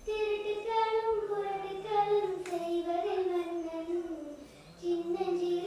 திருட்டுகளும் புரட்டுகளும் செய்வதில் மன்னன் சின்னஞ்சி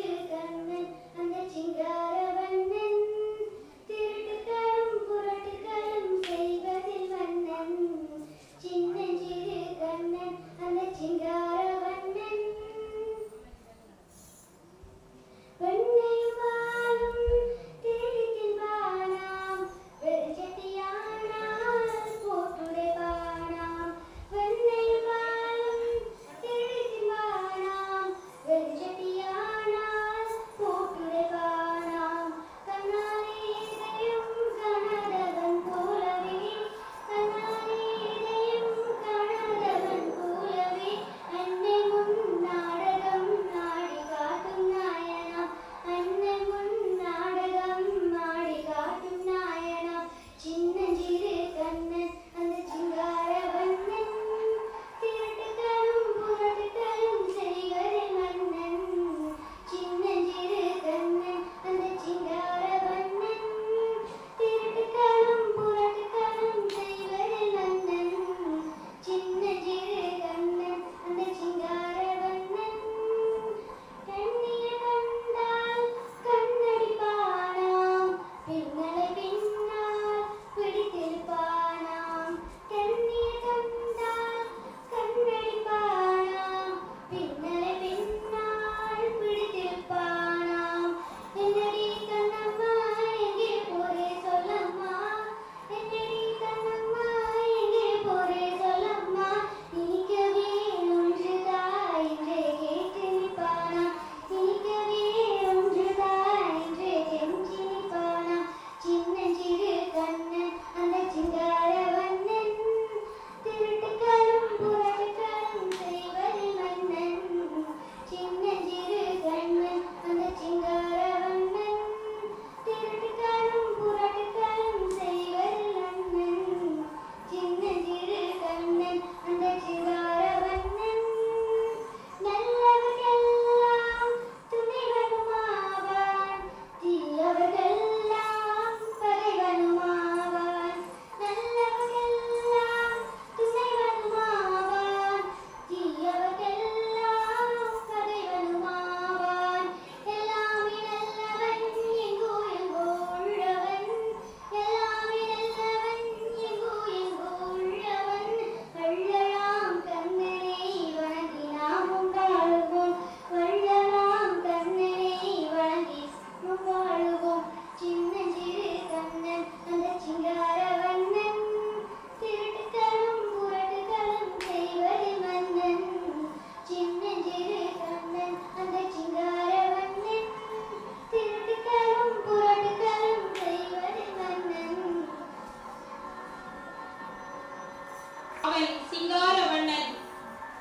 அவன் சிங்கார வண்ணன்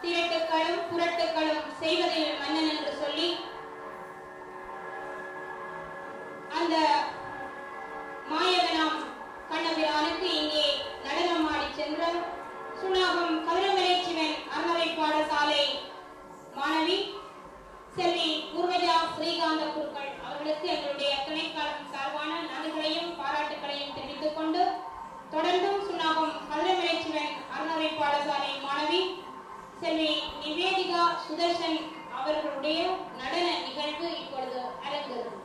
திரட்டுக்களும் புரட்டுக்களும் செய்வதில் மன்னன் என்று சொல்லி அந்த மாயகனாம் கண்ணபிரானுக்கு இங்கே நடனமாடி சென்ற சுனாகம் கதிரமலை சிவன் அறநறை பாடசாலை மாணவி செல்வி பூர்வஜா ஸ்ரீகாந்த குருக்கள் அவர்களுக்கு எங்களுடைய துணைக்காலம் சார்பான நன்றிகளையும் பாராட்டுகளையும் தெரிவித்துக் கொண்டு தொடர்ந்தும் சுனாகம் கதிரமலை சிவன் அறநறை பாடசாலை மாணவி செல்வி நிவேதிகா சுதர்சன் அவர்களுடைய நடன நிகழ்வு இப்பொழுது அரங்கேறும்.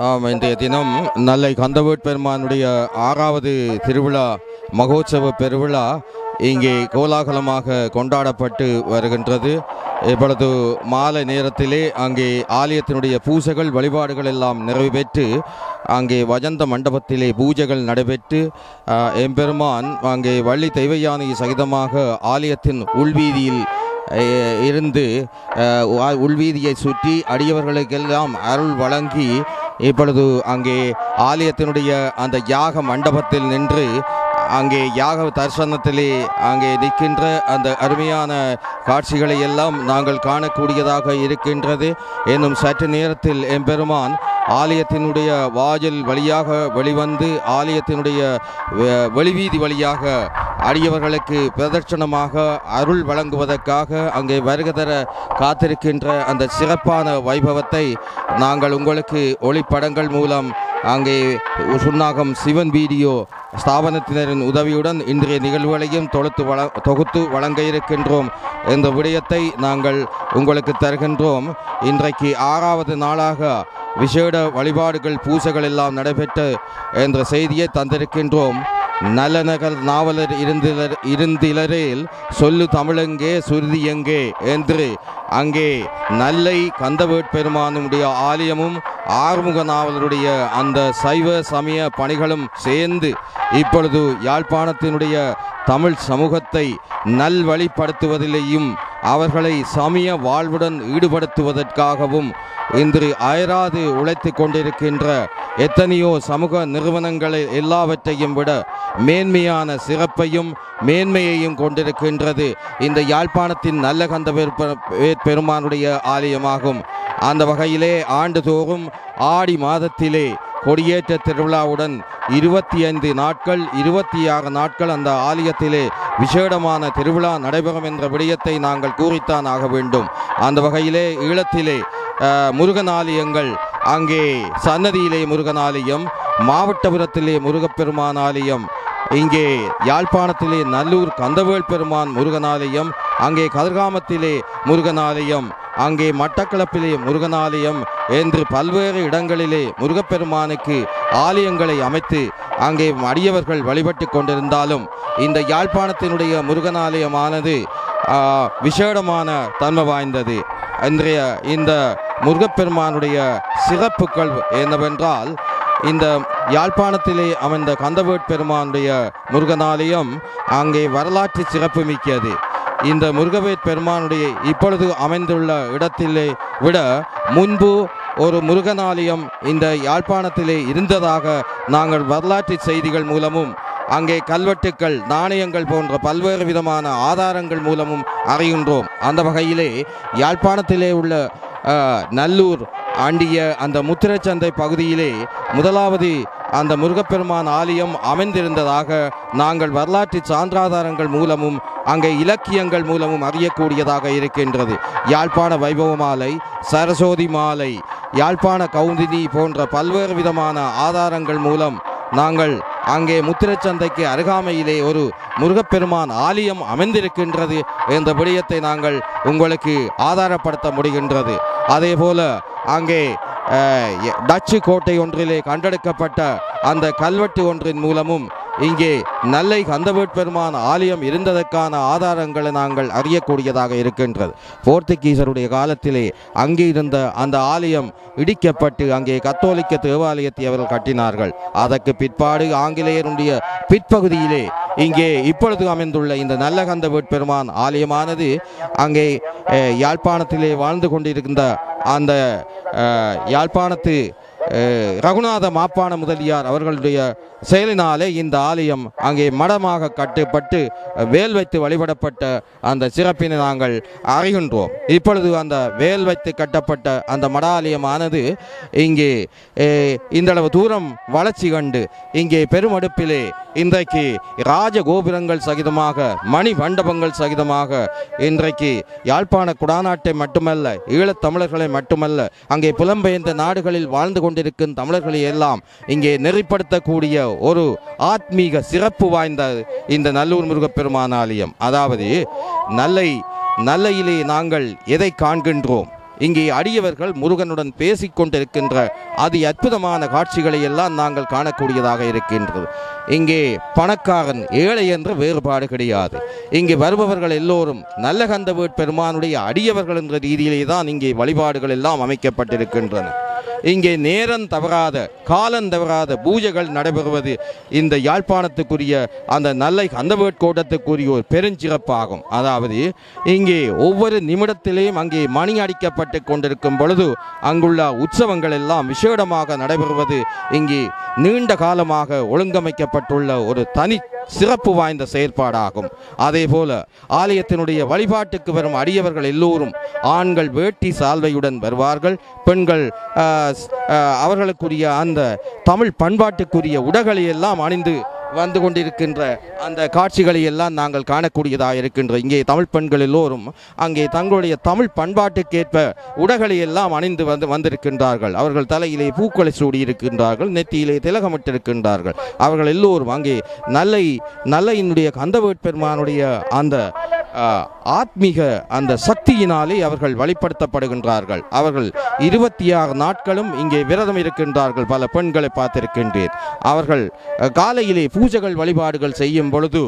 இன்றைய தினம் நல்லை கந்தவேட் பெருமானுடைய 6வது திருவிழா மகோத்சவ பெருவிழா இங்கே கோலாகலமாக கொண்டாடப்பட்டு வருகின்றது. இப்பொழுது மாலை நேரத்திலே அங்கே ஆலயத்தினுடைய பூஜைகள் வழிபாடுகள் எல்லாம் நிறைவு பெற்று அங்கே வஜந்த மண்டபத்திலே பூஜைகள் நடைபெற்று எம்பெருமான் அங்கே வள்ளி தெய்வயானை சகிதமாக ஆலயத்தின் உள்வீதியில் இருந்து உள்வீதியை சுற்றி அடியவர்களுக்கெல்லாம் அருள் வழங்கி இப்பொழுது அங்கே ஆலயத்தினுடைய அந்த யாக மண்டபத்தில் நின்று அங்கே யாக தரிசனத்திலே அங்கே நிற்கின்ற அந்த அருமையான காட்சிகளை எல்லாம் நாங்கள் காணக்கூடியதாக இருக்கின்றது. இன்னும் சற்று நேரத்தில் எம்பெருமான் ஆலயத்தினுடைய வாயில் வழியாக வெளிவந்து ஆலயத்தினுடைய வெளிவீதி வழியாக அடியவர்களுக்கு பிரதட்சணமாக அருள் வழங்குவதற்காக அங்கே வருகதர காத்திருக்கின்ற அந்த சிறப்பான வைபவத்தை நாங்கள் உங்களுக்கு ஒளிப்படங்கள் மூலம் அங்கே சுன்னாகம் சிவன் வீடியோ ஸ்தாபனத்தினரின் உதவியுடன் இன்றைய நிகழ்வுகளையும் தொகுத்து வழங்க இருக்கின்றோம் என்ற விடயத்தை நாங்கள் உங்களுக்கு தருகின்றோம். இன்றைக்கு 6வது நாளாக விசேட வழிபாடுகள் பூசைகள் எல்லாம் நடைபெற்ற என்ற செய்தியை தந்திருக்கின்றோம். நல்லநகர் நாவலர் இருந்திலரேல் சொல்லு தமிழெங்கே சுருதி எங்கே என்று அங்கே நல்லை கந்தவேட் பெருமானுடைய ஆலயமும் ஆறுமுக நாவலருடைய அந்த சைவ சமய பணிகளும் சேர்ந்து இப்பொழுது யாழ்ப்பாணத்தினுடைய தமிழ் சமூகத்தை நல்வழிப்படுத்துவதிலேயும் அவர்களை சமய வாழ்வுடன் ஈடுபடுத்துவதற்காகவும் இன்று அயராது உழைத்து கொண்டிருக்கின்ற எத்தனையோ சமூக நிறுவனங்களை எல்லாவற்றையும் விட மேன்மையான சிறப்பையும் மேன்மையையும் கொண்டிருக்கின்றது இந்த யாழ்ப்பாணத்தின் நல்ல கந்தவேட் பெருமானுடைய ஆலயமாகும். அந்த வகையிலே ஆண்டுதோறும் ஆடி மாதத்திலே கொடியேற்ற திருவிழாவுடன் 25 நாட்கள் 26 நாட்கள் அந்த ஆலயத்திலே விசேடமான திருவிழா நடைபெறும் என்ற விடயத்தை நாங்கள் கூறித்தான் ஆக வேண்டும். அந்த வகையிலே ஈழத்திலே முருகன் ஆலயங்கள் அங்கே சன்னதியிலே முருகன் ஆலயம், மாவட்டபுரத்திலே முருகப்பெருமான் ஆலயம், இங்கே யாழ்ப்பாணத்திலே நல்லூர் கந்தவேல் பெருமான் முருகனாலயம், அங்கே கதிர்காமத்திலே முருகனாலயம், அங்கே மட்டக்களப்பிலே முருகனாலயம் என்று பல்வேறு இடங்களிலே முருகப்பெருமானுக்கு ஆலயங்களை அமைத்து அங்கே அடியவர்கள் வழிபட்டு கொண்டிருந்தாலும் இந்த யாழ்ப்பாணத்தினுடைய முருகனாலயமானது விசேடமான தன்மை வாய்ந்தது. இன்றைய இந்த முருகப்பெருமானுடைய சிறப்புகள் என்னவென்றால் இந்த யாழ்ப்பாணத்திலே அமைந்த கந்தவேட் பெருமானுடைய முருகனாலயம் அங்கே வரலாற்று சிறப்பு மிக்கது. இந்த முருகவேட் பெருமானுடைய இப்பொழுது அமைந்துள்ள இடத்திலே விட முன்பு ஒரு முருகனாலயம் இந்த யாழ்ப்பாணத்திலே இருந்ததாக நாங்கள் வரலாற்று செய்திகள் மூலமும் அங்கே கல்வெட்டுக்கள் நாணயங்கள் போன்ற பல்வேறு விதமான ஆதாரங்கள் மூலமும் அறிகின்றோம். அந்த வகையிலே யாழ்ப்பாணத்திலே உள்ள நல்லூர் ஆண்டிய அந்த முத்திரச்சந்தை பகுதியிலே முதலாவது அந்த முருகப்பெருமான் ஆலயம் அமைந்திருந்ததாக நாங்கள் வரலாற்று சான்றாதாரங்கள் மூலமும் அங்கே இலக்கியங்கள் மூலமும் அறியக்கூடியதாக இருக்கின்றது. யாழ்ப்பாண வைபவ மாலை, சரஸ்வதி மாலை, யாழ்ப்பாண கவுந்தினி போன்ற பல்வேறு விதமான ஆதாரங்கள் மூலம் நாங்கள் அங்கே முத்திரச்சந்தைக்கு அருகாமையிலே ஒரு முருகப்பெருமான் ஆலயம் அமைந்திருக்கின்றது என்ற விடயத்தை நாங்கள் உங்களுக்கு ஆதாரப்படுத்த முடிகின்றது. அதே போல அங்கே டச்சு கோட்டை ஒன்றிலே கண்டெடுக்கப்பட்ட அந்த கல்வெட்டு ஒன்றின் மூலமும் இங்கே நல்லை கந்தவேட் பெருமான் ஆலயம் இருந்ததற்கான ஆதாரங்களை நாங்கள் அறியக்கூடியதாக இருக்கின்றது. போர்த்துகீசருடைய காலத்திலே அங்கே இருந்த அந்த ஆலயம் இடிக்கப்பட்டு அங்கே கத்தோலிக்க தேவாலயத்தை அவர்கள் கட்டினார்கள். அதற்கு பிற்பாடு ஆங்கிலேயருடைய பிற்பகுதியிலே இங்கே இப்பொழுது அமைந்துள்ள இந்த நல்ல கந்தவேட் பெருமான் ஆலயமானது அங்கே யாழ்ப்பாணத்திலே வாழ்ந்து கொண்டிருக்கின்ற அந்த யாழ்ப்பாணத்து ரகுநாத மாப்பான முதலியார் அவர்களுடைய செயலினாலே இந்த ஆலயம் அங்கே மடமாக கட்டப்பட்டு வேல் வைத்து வழிபடப்பட்ட அந்த சிறப்பினை நாங்கள் அறிகின்றோம். இப்பொழுது அந்த வேல் வைத்து கட்டப்பட்ட அந்த மட ஆலயமானது இங்கே இந்தளவு தூரம் வளர்ச்சி கண்டு இங்கே பெருமடுப்பிலே இன்றைக்கு ராஜகோபுரங்கள் சகிதமாக மணி மண்டபங்கள் சகிதமாக இன்றைக்கு யாழ்ப்பாண குடாநாட்டை மட்டுமல்ல ஈழத்தமிழர்களை மட்டுமல்ல அங்கே புலம்பெயர்ந்த நாடுகளில் வாழ்ந்து கொண்டிருக்கும் தமிழர்களை எல்லாம் இங்கே நெறிப்படுத்தக்கூடிய ஒரு ஆத்மீக சிறப்பு வாய்ந்த இந்த நல்லூர் முருகப்பெருமான் ஆலயம். அதாவது நல்லையிலே நாங்கள் எதை காண்கின்றோம்? இங்கே அடியவர்கள் முருகனுடன் பேசிக்கொண்டிருக்கின்ற அதி அற்புதமான காட்சிகளை எல்லாம் நாங்கள் காணக்கூடியதாக இருக்கின்றது. இங்கே பணக்காரன் ஏழை என்ற வேறுபாடு கிடையாது. இங்கே வருபவர்கள் எல்லோரும் நல்ல கந்தவேட் பெருமானுடைய அடியவர்கள் என்ற ரீதியிலே தான் இங்கே வழிபாடுகள் எல்லாம் அமைக்கப்பட்டிருக்கின்றன. இங்கே நேரம் தவறாத காலம் தவறாத பூஜைகள் நடைபெறுவது இந்த யாழ்ப்பாணத்துக்குரிய அந்த நல்லை கந்தவேட் கோட்டத்துக்குரிய ஒரு பெருஞ்சிறப்பாகும். அதாவது இங்கே ஒவ்வொரு நிமிடத்திலேயும் அங்கே மணி அடிக்கப்பட்டு கொண்டிருக்கும் பொழுது அங்குள்ள உற்சவங்கள் எல்லாம் விசேடமாக நடைபெறுவது இங்கே நீண்ட காலமாக ஒழுங்கமைக்கப்பட்டுள்ள ஒரு தனி சிறப்பு வாய்ந்த செயற்பாடாகும். அதே போல ஆலயத்தினுடைய வழிபாட்டுக்கு வரும் அடியவர்கள் எல்லோரும் ஆண்கள் வேட்டி சால்வையுடன் வருவார்கள். பெண்கள் அவர்களுக்குரிய அந்த தமிழ் பண்பாட்டுக்குரிய உடைகளை எல்லாம் அணிந்து வந்து கொண்டிருக்கின்ற அந்த காட்சிகளை எல்லாம் நாங்கள் காணக்கூடியதாக இருக்கின்ற இங்கே தமிழ் பெண்கள் எல்லோரும் அங்கே தங்களுடைய தமிழ் பண்பாட்டுக்கேற்ப உடைகளை எல்லாம் அணிந்து வந்திருக்கின்றார்கள். அவர்கள் தலையிலே பூக்களை சூடியிருக்கின்றார்கள், நெத்தியிலே திலகமிட்டிருக்கின்றார்கள். அவர்கள் எல்லோரும் அங்கே நல்லையினுடைய கந்தவேட் பெருமானுடைய அந்த ஆத்மீக அந்த சக்தியினாலே அவர்கள் வழிபடுத்தப்படுகின்றார்கள். அவர்கள் 26 நாட்களும் இங்கே விரதம் இருக்கின்றார்கள். பல பெண்களை பார்த்திருக்கின்றேன். அவர்கள் காலையிலே பூஜைகள் வழிபாடுகள் செய்யும் பொழுது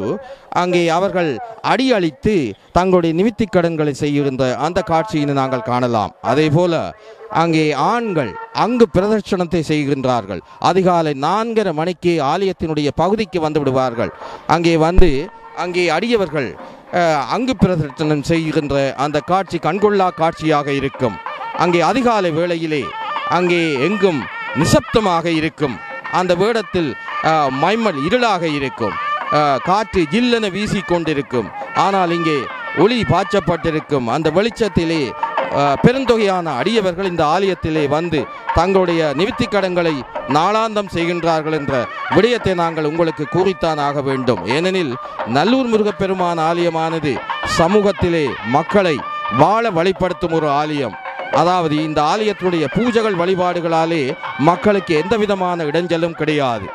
அங்கே அவர்கள் அடியளித்து தங்களுடைய நிமித்திக் கடன்களை செய்கின்ற அந்த காட்சியினை நாங்கள் காணலாம். அதே போல அங்கே ஆண்கள் அங்கு பிரதர்ஷனத்தை செய்கின்றார்கள். அதிகாலை 4:30 மணிக்கு ஆலயத்தினுடைய பகுதிக்கு வந்து விடுவார்கள். அங்கே அடியவர்கள் அங்கு பிரதர்ஷனம் செய்கின்ற அந்த காட்சி கண்கொள்ளா காட்சியாக இருக்கும். அங்கே அதிகாலை வேளையிலே அங்கே எங்கும் நிசப்தமாக இருக்கும். அந்த வேடத்தில் மைமல் இருளாக இருக்கும். காற்று ஜில்லென வீசிக்கொண்டிருக்கும். ஆனால் இங்கே ஒளி பாய்ச்சப்பட்டிருக்கும். அந்த வெளிச்சத்திலே பெருந்தொகையான அடியவர்கள் இந்த ஆலயத்திலே வந்து தங்களுடைய நிவர்த்திக் கடன்களை நாளாந்தம் செய்கின்றார்கள் என்ற விடயத்தை நாங்கள் உங்களுக்கு கூறித்தான் ஆக வேண்டும். ஏனெனில் நல்லூர் முருகப்பெருமான் ஆலயமானது சமூகத்திலே மக்களை வாழ வழிபடுத்தும் ஒரு ஆலயம். அதாவது இந்த ஆலயத்தினுடைய பூஜைகள் வழிபாடுகளாலே மக்களுக்கு எந்த விதமான இடைஞ்சலும் கிடையாது.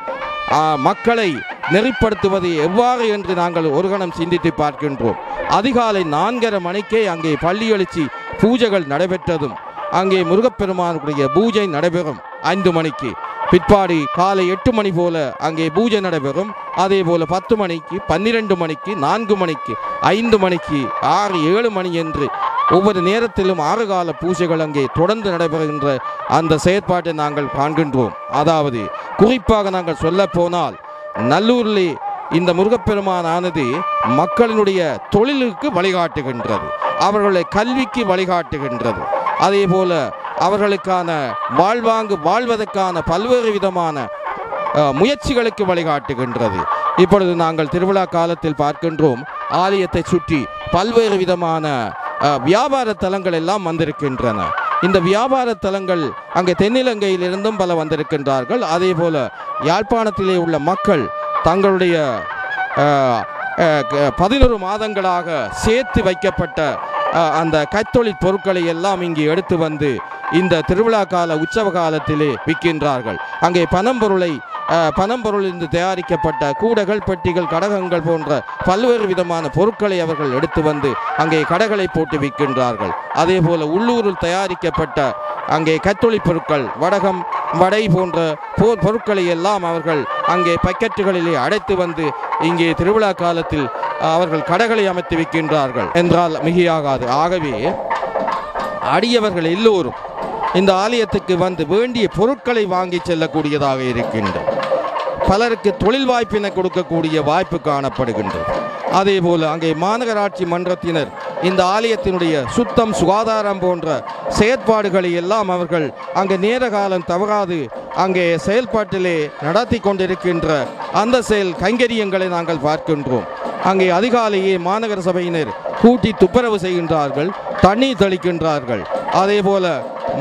மக்களை நெறிப்படுத்துவது எவ்வாறு என்று நாங்கள் ஒரு கணம் சிந்தித்து பார்க்கின்றோம். அதிகாலை 4:30 மணிக்கே அங்கே பள்ளி எழுச்சி பூஜைகள் நடைபெற்றதும் அங்கே முருகப்பெருமானுடைய பூஜை நடைபெறும் 5 மணிக்கு. பிற்பாடு காலை 8 மணி போல அங்கே பூஜை நடைபெறும். அதே போல 10 மணிக்கு, 12 மணிக்கு, 4 மணிக்கு, 5 மணிக்கு, 6, 7 மணி என்று ஒவ்வொரு நேரத்திலும் 6 கால பூஜைகள் அங்கே தொடர்ந்து நடைபெறுகின்ற அந்த செயற்பாட்டை நாங்கள் காண்கின்றோம். அதாவது குறிப்பாக நாங்கள் சொல்ல போனால் நல்லூரிலே இந்த முருகப்பெருமான் ஆனது மக்களினுடைய தொழிலுக்கு வழிகாட்டுகின்றது, அவர்களுடைய கல்விக்கு வழிகாட்டுகின்றது. அதே போல அவர்களுக்கான வாழ்வதற்கான பல்வேறு விதமான முயற்சிகளுக்கு வழிகாட்டுகின்றது. இப்பொழுது நாங்கள் திருவிழா காலத்தில் பார்க்கின்றோம், ஆலயத்தை சுற்றி பல்வேறு விதமான வியாபார தலங்கள் எல்லாம் வந்திருக்கின்றன. இந்த வியாபார தலங்கள் அங்கே தென்னிலங்கையிலிருந்தும் பல வந்திருக்கின்றார்கள். அதே போல யாழ்ப்பாணத்திலே உள்ள மக்கள் தங்களுடைய 11 மாதங்களாக சேர்த்து வைக்கப்பட்ட அந்த கைத்தொழில் பொருட்களை எல்லாம் இங்கே எடுத்து வந்து இந்த திருவிழா கால உற்சவ காலத்திலே விற்கின்றார்கள். அங்கே பனம்பொருளிலிருந்து தயாரிக்கப்பட்ட கூடைகள், பெட்டிகள், கடகங்கள் போன்ற பல்வேறு விதமான பொருட்களை அவர்கள் எடுத்து வந்து அங்கே கடைகளை போட்டு விற்கின்றார்கள். அதே போல உள்ளூரில் தயாரிக்கப்பட்ட அங்கே கைத்தொழில் பொருட்கள், வடகம், வடை போன்ற பொருட்களை எல்லாம் அவர்கள் அங்கே பக்கெட்டுகளிலே அடைத்து வந்து இங்கே திருவிழா காலத்தில் அவர்கள் கடைகளை அமைத்து விற்கின்றார்கள் என்றால் மிகையாகாது. ஆகவே அடியவர்கள் எல்லோரும் இந்த ஆலயத்துக்கு வந்து வேண்டிய பொருட்களை வாங்கி செல்லக்கூடியதாக இருக்கின்றது. பலருக்கு தொழில் வாய்ப்பினை கொடுக்கக்கூடிய வாய்ப்பு காணப்படுகின்றது. அதே போல அங்கே மாநகராட்சி மன்றத்தினர் இந்த ஆலயத்தினுடைய சுத்தம், சுகாதாரம் போன்ற செயற்பாடுகளை எல்லாம் அவர்கள் அங்கே நேர காலம் தவறாது அங்கே செயல்பாட்டிலே நடத்தி கொண்டிருக்கின்ற அந்த செயல் கைங்கரியங்களை நாங்கள் பார்க்கின்றோம். அங்கே அதிகாலையே மாநகர சபையினர் கூட்டி துப்புரவு செய்கின்றார்கள், தண்ணீர் தெளிக்கின்றார்கள். அதே போல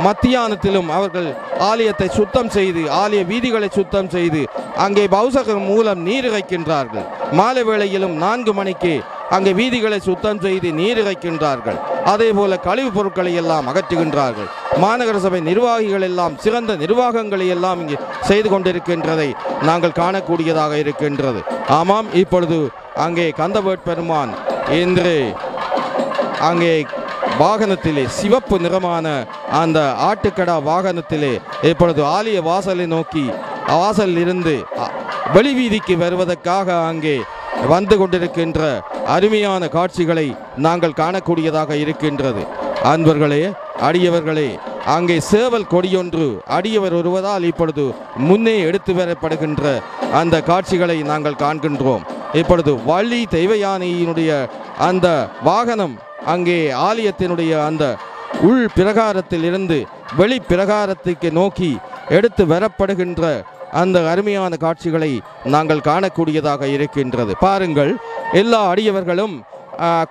மத்தியானத்திலும் அவர்கள் ஆலயத்தை சுத்தம் செய்து, ஆலய வீதிகளை சுத்தம் செய்து அங்கே பௌசகம் மூலம் நீர் இறைக்கின்றார்கள். மாலை வேளையிலும் 4 மணிக்கு அங்கே வீதிகளை சுத்தம் செய்து நீர் இறைக்கின்றார்கள். அதே போல கழிவுப் பொருட்களை எல்லாம் அகற்றுகின்றார்கள். மாநகர சபை நிர்வாகிகள் எல்லாம் சிறந்த நிர்வாகங்களை எல்லாம் இங்கே செய்து கொண்டிருக்கின்றதை நாங்கள் காணக்கூடியதாக இருக்கின்றது. ஆமாம், இப்பொழுது அங்கே கந்தவேட் பெருமான் இன்று அங்கே வாகனத்திலே சிவப்பு நிறமான அந்த ஆட்டுக்கடா வாகனத்திலே இப்பொழுது ஆலய வாசலை நோக்கி வாசலில் இருந்து வெளிவீதிக்கு வருவதற்காக அங்கே வந்து கொண்டிருக்கின்ற அருமையான காட்சிகளை நாங்கள் காணக்கூடியதாக இருக்கின்றது. அன்பர்களே, அடியவர்களே, அங்கே சேவல் கொடியொன்று அடியவர் ஒருவதால் இப்பொழுது முன்னே எடுத்து வரப்படுகின்ற அந்த காட்சிகளை நாங்கள் காண்கின்றோம். இப்பொழுது வள்ளி தெய்வயானையினுடைய அந்த வாகனம் அங்கே ஆலயத்தினுடைய அந்த உள் பிரகாரத்தில் இருந்து வெளி பிரகாரத்துக்கு நோக்கி எடுத்து வரப்படுகின்ற அந்த அருமையான காட்சிகளை நாங்கள் காணக்கூடியதாக இருக்கின்றது. பாருங்கள், எல்லா அடியவர்களும்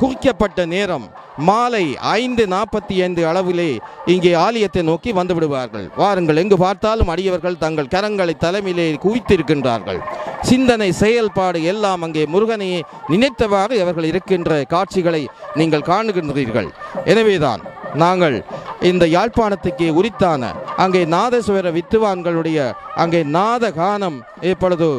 குறிக்கப்பட்ட நேரம் மாலை 5:45 அளவிலே இங்கே ஆலயத்தை நோக்கி வந்து விடுவார்கள். வாருங்கள், எங்கு பார்த்தாலும் அடியவர்கள் தங்கள் கரங்களை தலைமையிலே குவித்திருக்கின்றார்கள். சிந்தனை செயல்பாடு எல்லாம் அங்கே முருகனையே நினைத்தவாறு அவர்கள் இருக்கின்ற காட்சிகளை நீங்கள் காணுகின்றீர்கள். எனவேதான் நாங்கள் இந்த யாழ்ப்பாணத்துக்கு உரித்தான அங்கே நாதஸ்வர வித்துவான்களுடைய அங்கே நாத கானம் இப்பொழுது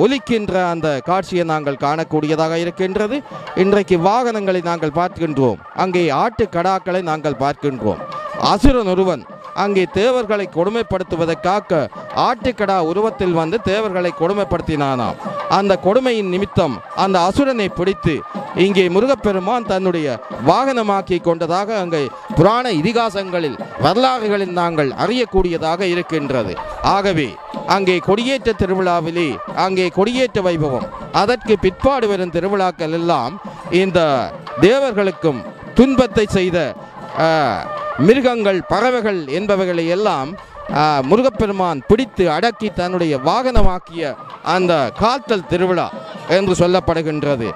ஒலிக்கின்ற அந்த காட்சியை நாங்கள் காணக்கூடியதாக இருக்கின்றது. இன்றைக்கு வாகனங்களை நாங்கள் பார்க்கின்றோம், அங்கே ஆட்டு கடாக்களை நாங்கள் பார்க்கின்றோம். அசுரன் ஒருவன் அங்கே தேவர்களை கொடுமைப்படுத்துவதற்காக ஆட்டுக்கடா உருவத்தில் வந்து தேவர்களை கொடுமைப்படுத்தினானாம். அந்த கொடுமையின் நிமித்தம் அந்த அசுரனை பிடித்து இங்கே முருகப்பெருமான் தன்னுடைய வாகனமாக்கி கொண்டதாக அங்கே புராண இதிகாசங்களில் வரலாறுகளில் நாங்கள் அறியக்கூடியதாக இருக்கின்றது. ஆகவே அங்கே கொடியேற்ற திருவிழாவிலே அங்கே கொடியேற்ற வைபவம், அதற்கு பிற்பாடு வரும் திருவிழாக்கள் எல்லாம் இந்த தேவர்களுக்கும் துன்பத்தை செய்த மிருகங்கள் பறவைகள் என்பவைகளை எல்லாம் முருகப்பெருமான் பிடித்து அடக்கி தன்னுடைய வாகனமாக்கிய அந்த காத்தல் திருவிழா என்று சொல்லப்படுகின்றது.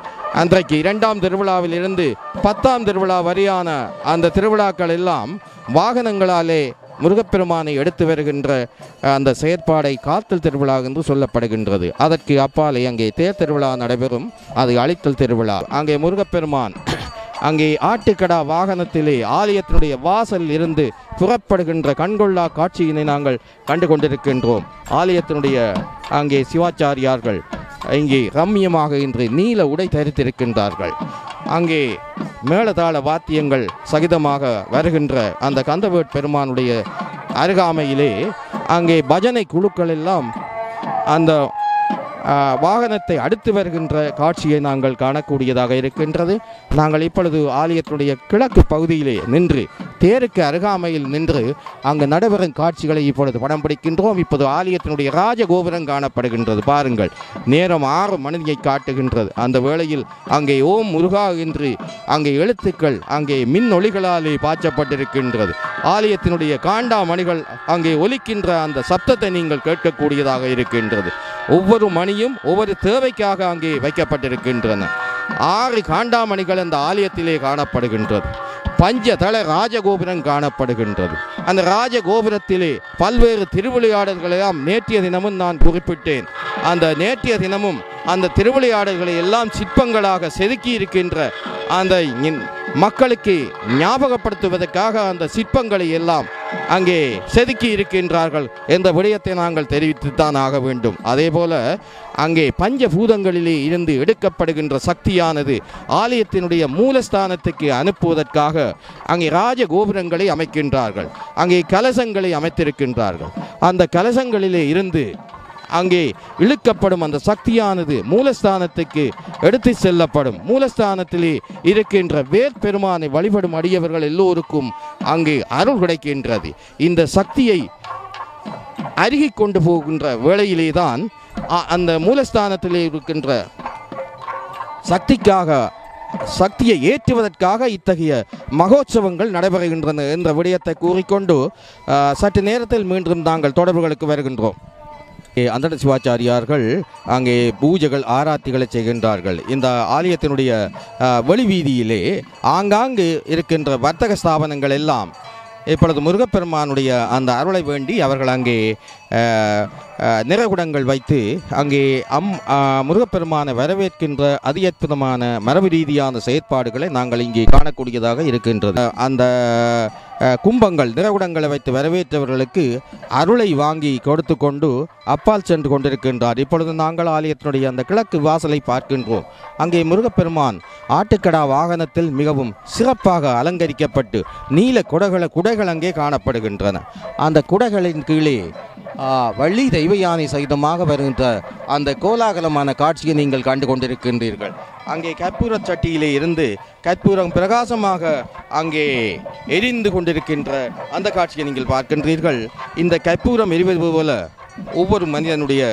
அன்றைக்கு 2ஆம் திருவிழாவில் இருந்து 10ஆம் திருவிழா வரையான அந்த திருவிழாக்கள் எல்லாம் வாகனங்களாலே முருகப்பெருமானை எடுத்து வருகின்ற அந்த செயற்பாடை காத்தல் திருவிழா என்று சொல்லப்படுகின்றது. அதற்கு அப்பாலே அங்கே தேர் திருவிழா நடைபெறும், அது அழித்தல் திருவிழா. அங்கே முருகப்பெருமான் அங்கே ஆட்டுக்கடா வாகனத்திலே ஆலயத்தினுடைய வாசல் இருந்து புறப்படுகின்ற கண்கொள்ளா காட்சியினை நாங்கள் கண்டு கொண்டிருக்கின்றோம். ஆலயத்தினுடைய அங்கே சிவாச்சாரியார்கள் இங்கே ரம்மியமாக இன்று நீல உடை தரித்திருக்கின்றார்கள். அங்கே மேளதாள வாத்தியங்கள் சகிதமாக வருகின்ற அந்த கந்தவேட் பெருமானுடைய அருகாமையிலே அங்கே பஜனை குழுக்கள் எல்லாம் அந்த வாகனத்தை அடுத்து வருகின்ற காட்சியை நாங்கள் காணக்கூடியதாக இருக்கின்றது. நாங்கள் இப்பொழுது ஆலயத்துடைய கிழக்கு பகுதியிலே நின்று தேருக்கு அருகாமையில் நின்று அங்கு நடைபெறும் காட்சிகளை இப்பொழுது படம் பிடிக்கின்றோம். இப்போது ஆலயத்தினுடைய ராஜகோபுரம் காணப்படுகின்றது. பாருங்கள், நேரம் 6 மணியை காட்டுகின்றது. அந்த வேளையில் அங்கே ஓம் முருகா என்று அங்கே எழுத்துக்கள் அங்கே மின் ஒளிகளாலே பாய்ச்சப்பட்டிருக்கின்றது. ஆலயத்தினுடைய காண்டாமணிகள் அங்கே ஒலிக்கின்ற அந்த சப்தத்தை நீங்கள் கேட்கக்கூடியதாக இருக்கின்றது. ஒவ்வொரு மணியும் ஒவ்வொரு தேவைக்காக அங்கே வைக்கப்பட்டிருக்கின்றன. 6 காண்டாமணிகள் அந்த ஆலயத்திலே காணப்படுகின்றது. பஞ்சதள ராஜகோபுரம் காணப்படுகின்றது. அந்த ராஜகோபுரத்திலே பல்வேறு திருவிளையாடல்களெல்லாம் நேற்றைய தினமும் நான் குறிப்பிட்டேன். அந்த நேற்றைய தினமும் அந்த திருவிளையாடல்களை எல்லாம் சிற்பங்களாக செதுக்கி இருக்கின்ற அந்த மக்களுக்கு ஞாபகப்படுத்துவதற்காக அந்த சிற்பங்களை எல்லாம் அங்கே செதுக்கி இருக்கின்றார்கள் என்ற விடயத்தை நாங்கள் தெரிவித்துத்தான் ஆக வேண்டும். அதே போல அங்கே பஞ்சபூதங்களிலே இருந்து எடுக்கப்படுகின்ற சக்தியானது ஆலயத்தினுடைய மூலஸ்தானத்துக்கு அனுப்புவதற்காக அங்கே ராஜகோபுரங்களை அமைக்கின்றார்கள். அங்கே கலசங்களை அமைத்திருக்கின்றார்கள். அந்த கலசங்களிலே இருந்து அங்கே இழுக்கப்படும் அந்த சக்தியானது மூலஸ்தானத்துக்கு எடுத்து செல்லப்படும். மூலஸ்தானத்திலே இருக்கின்ற வேர் பெருமானை வழிபடும் அடியவர்கள் எல்லோருக்கும் அங்கே அருள் கிடைக்கின்றது. இந்த சக்தியை அருகி கொண்டு போகின்ற வேளையிலே தான் அந்த மூலஸ்தானத்திலே இருக்கின்ற சக்தியை ஏற்றுவதற்காக இத்தகைய மகோற்சவங்கள் நடைபெறுகின்றன என்ற விடயத்தை கூறிக்கொண்டு சற்று நேரத்தில் மீண்டும் நாங்கள் தொடர்புகளுக்கு வருகின்றோம். அந்தண சிவாச்சாரியார்கள் அங்கே பூஜைகள் ஆராத்திகளை செய்கின்றார்கள். இந்த ஆலயத்தினுடைய வெளிவீதியிலே ஆங்காங்கு இருக்கின்ற வர்த்தக ஸ்தாபனங்கள் எல்லாம் இப்பொழுது முருகப்பெருமானுடைய அந்த அருளை வேண்டி அவர்கள் அங்கே நிறகுடங்கள் வைத்து அங்கே முருகப்பெருமானை வரவேற்கின்ற அதி அற்புதமான மரபு ரீதியான செயற்பாடுகளை நாங்கள் இங்கே காணக்கூடியதாக இருக்கின்றது. அந்த கும்பங்கள் நிறகுடங்களை வைத்து வரவேற்றவர்களுக்கு அருளை வாங்கி கொடுத்து கொண்டு அப்பால் சென்று கொண்டிருக்கின்றார். இப்பொழுது நாங்கள் ஆலயத்தினுடைய அந்த கிழக்கு வாசலை பார்க்கின்றோம். அங்கே முருகப்பெருமான் ஆட்டுக்கடா வாகனத்தில் மிகவும் சிறப்பாக அலங்கரிக்கப்பட்டு நீல குடைகள் அங்கே காணப்படுகின்றன. அந்த குடைகளின் கீழே வள்ளி தெய்வ யானை சகிதமாக வருகின்ற அந்த கோலாகலமான காட்சியை நீங்கள் கண்டு கொண்டிருக்கின்றீர்கள். அங்கே கற்பூர சட்டியிலே இருந்து கற்பூரம் பிரகாசமாக அங்கே எரிந்து கொண்டிருக்கின்ற அந்த காட்சியை நீங்கள் பார்க்கின்றீர்கள். இந்த கற்பூரம் எரிவது போல ஒவ்வொரு மனிதனுடைய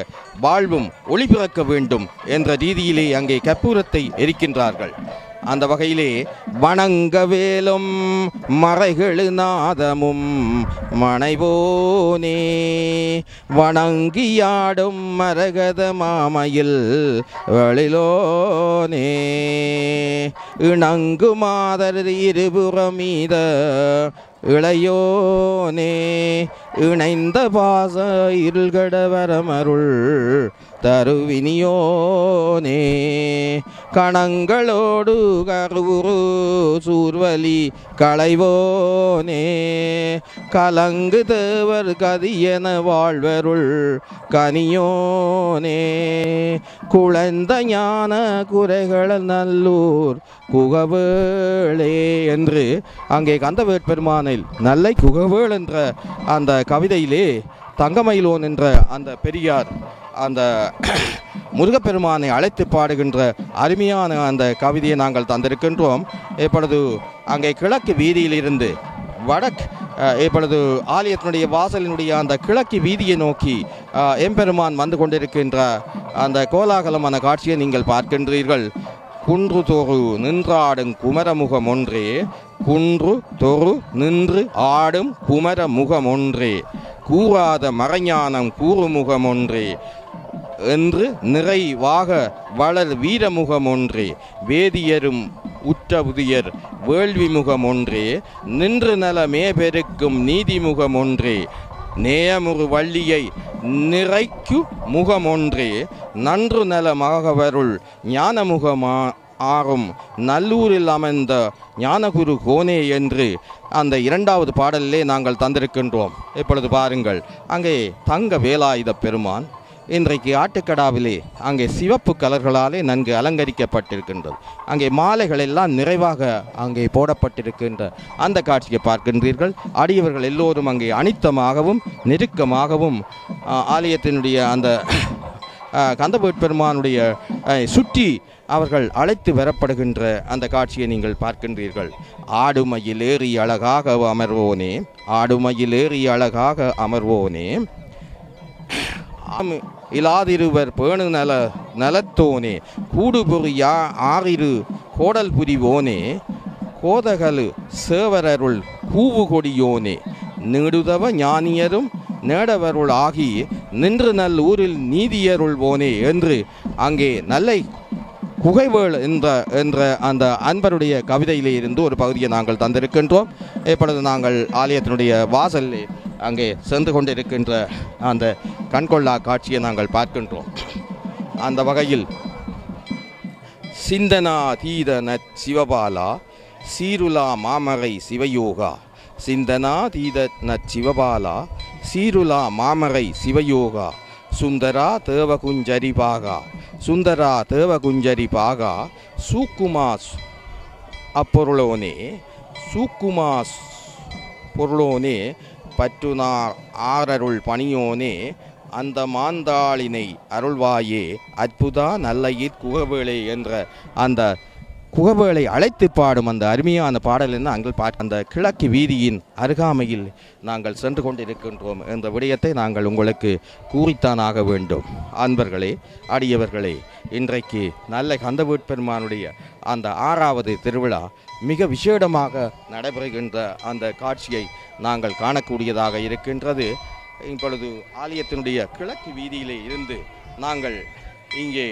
வாழ்வும் ஒளி பிறக்க வேண்டும் என்ற ரீதியிலே அங்கே கற்பூரத்தை எரிக்கின்றார்கள். அந்த வகையிலே வணங்க வேலும் மறைகளு நாதமும் மனைவோனே வணங்கியாடும் மரகத மாமையில் வழிலோனே இணங்கு மாதர் இருபுறமீத இளையோனே இணைந்த பாச இருள்கட வரமருள் தருவினியோனே கணங்களோடு கருவுரு சூர்வலி களைவோனே கலங்கு தேவர் கதியன வாழ்வருள் கனியோனே குழந்த ஞான குறைகள் நல்லூர் குகவேளே என்று அங்கே கந்தவேட்பெருமானில் நல்லை குகவேள் என்ற அந்த கவிதையிலே தங்கமயிலோன் என்ற அந்த பெரியார் அந்த முருகப்பெருமானை அழைத்து பாடுகின்ற அருமையான அந்த கவிதையை நாங்கள் தந்திருக்கின்றோம். இப்பொழுது அங்கே கிழக்கு வீதியிலிருந்து இப்பொழுது ஆலயத்தினுடைய வாசலினுடைய அந்த கிழக்கு வீதியை நோக்கி எம்பெருமான் வந்து கொண்டிருக்கின்ற அந்த கோலாகலமான காட்சியை நீங்கள் பார்க்கின்றீர்கள். குன்று தொறு நின்றாடும் குமரமுகம் ஒன்றே குன்று தொறு நின்று ஆடும் குமரமுகம் ஒன்றே கூறாத மறைஞானம் கூறுமுகம் ஒன்றே என்று நிறைவாக வளர் வீரமுகம் ஒன்றே வேதியரும் உற்ற உதியர் வேள்வி முகம் ஒன்றே நின்று நலமே பெருக்கும் நீதிமுகம் ஒன்றே நேயமுறு வள்ளியை நிறைக்கு முகம் ஒன்றே நன்று நலமாகவருள் ஞானமுகமா ஆறும் நல்லூரில் அமைந்த ஞானகுரு கோனே என்று அந்த இரண்டாவது பாடலிலே நாங்கள் தந்திருக்கின்றோம். இப்பொழுது பாருங்கள், அங்கே தங்க வேலாயுத பெருமான் இன்றைக்கு ஆட்டுக்கடாவிலே அங்கே சிவப்பு கலர்களாலே நன்கு அலங்கரிக்கப்பட்டிருக்கின்றது. அங்கே மாலைகள் எல்லாம் நிறைவாக அங்கே போடப்பட்டிருக்கின்ற அந்த காட்சியை பார்க்கின்றீர்கள். அடியவர்கள் எல்லோரும் அங்கே அனித்தமாகவும் நெருக்கமாகவும் ஆலயத்தினுடைய அந்த கந்தவேட்பெருமானுடைய சுற்றி அவர்கள் அழைத்து வரப்படுகின்ற அந்த காட்சியை நீங்கள் பார்க்கின்றீர்கள். ஆடுமையில் ஏறி அழகாக அமர்வோனே ஆடுமையில் ஏறி அழகாக அமர்வோனே இலாதிருவர் பேணு நலத்தோனே கூடுபொறி ஆறிரு கோடல் புரிவோனே கோதகலு சேவரருள் கூவு கொடியோனே நீடுதவ ஞானியரும் நேடவருள் ஆகி நின்று நல் ஊரில் நீதியருள்வோனே என்று அங்கே நல்லை குகைவேள் என்ற அந்த அன்பருடைய கவிதையிலே இருந்து ஒரு பகுதியை நாங்கள் தந்திருக்கின்றோம். இப்பொழுது நாங்கள் ஆலயத்தினுடைய வாசலில் அங்கே சென்று கொண்டிருக்கின்ற அந்த கண்கொள்ளா காட்சியை நாங்கள் பார்க்கின்றோம். அந்த வகையில் சிந்தனா தீத சிவபாலா சீருலா மாமரை சிவயோகா சிந்தனா தீத சிவபாலா சீருலா மாமரை சிவயோகா சுந்தரா தேவகுஞ்சரி பாகா சுந்தரா தேவகுஞ்சரி பாகா சூக்குமாஸ் அப்பொருளோனே சூக்குமாஸ் பொருளோனே பற்றுனார் ஆரருள் பணியோனே அந்த மாந்தாளினை அருள்வாயே அற்புதா நல்லயிற் குகவேளை என்ற அந்த குகவேளை அழைத்து பாடும் அந்த அருமையான பாடல் என்ன அங்கே அந்த கிழக்கு வீதியின் அருகாமையில் நாங்கள் சென்று கொண்டிருக்கின்றோம் என்ற விடயத்தை நாங்கள் உங்களுக்கு கூறித்தானாக வேண்டும். அன்பர்களே, அடியவர்களே, இன்றைக்கு நல்ல கந்தவேட்பெருமானுடைய அந்த 6வது திருவிழா மிக விசேடமாக நடைபெறுகின்ற அந்த காட்சியை நாங்கள் காணக்கூடியதாக இருக்கின்றது. இப்பொழுது ஆலயத்தினுடைய கிழக்கு வீதியிலே இருந்து நாங்கள் இங்கே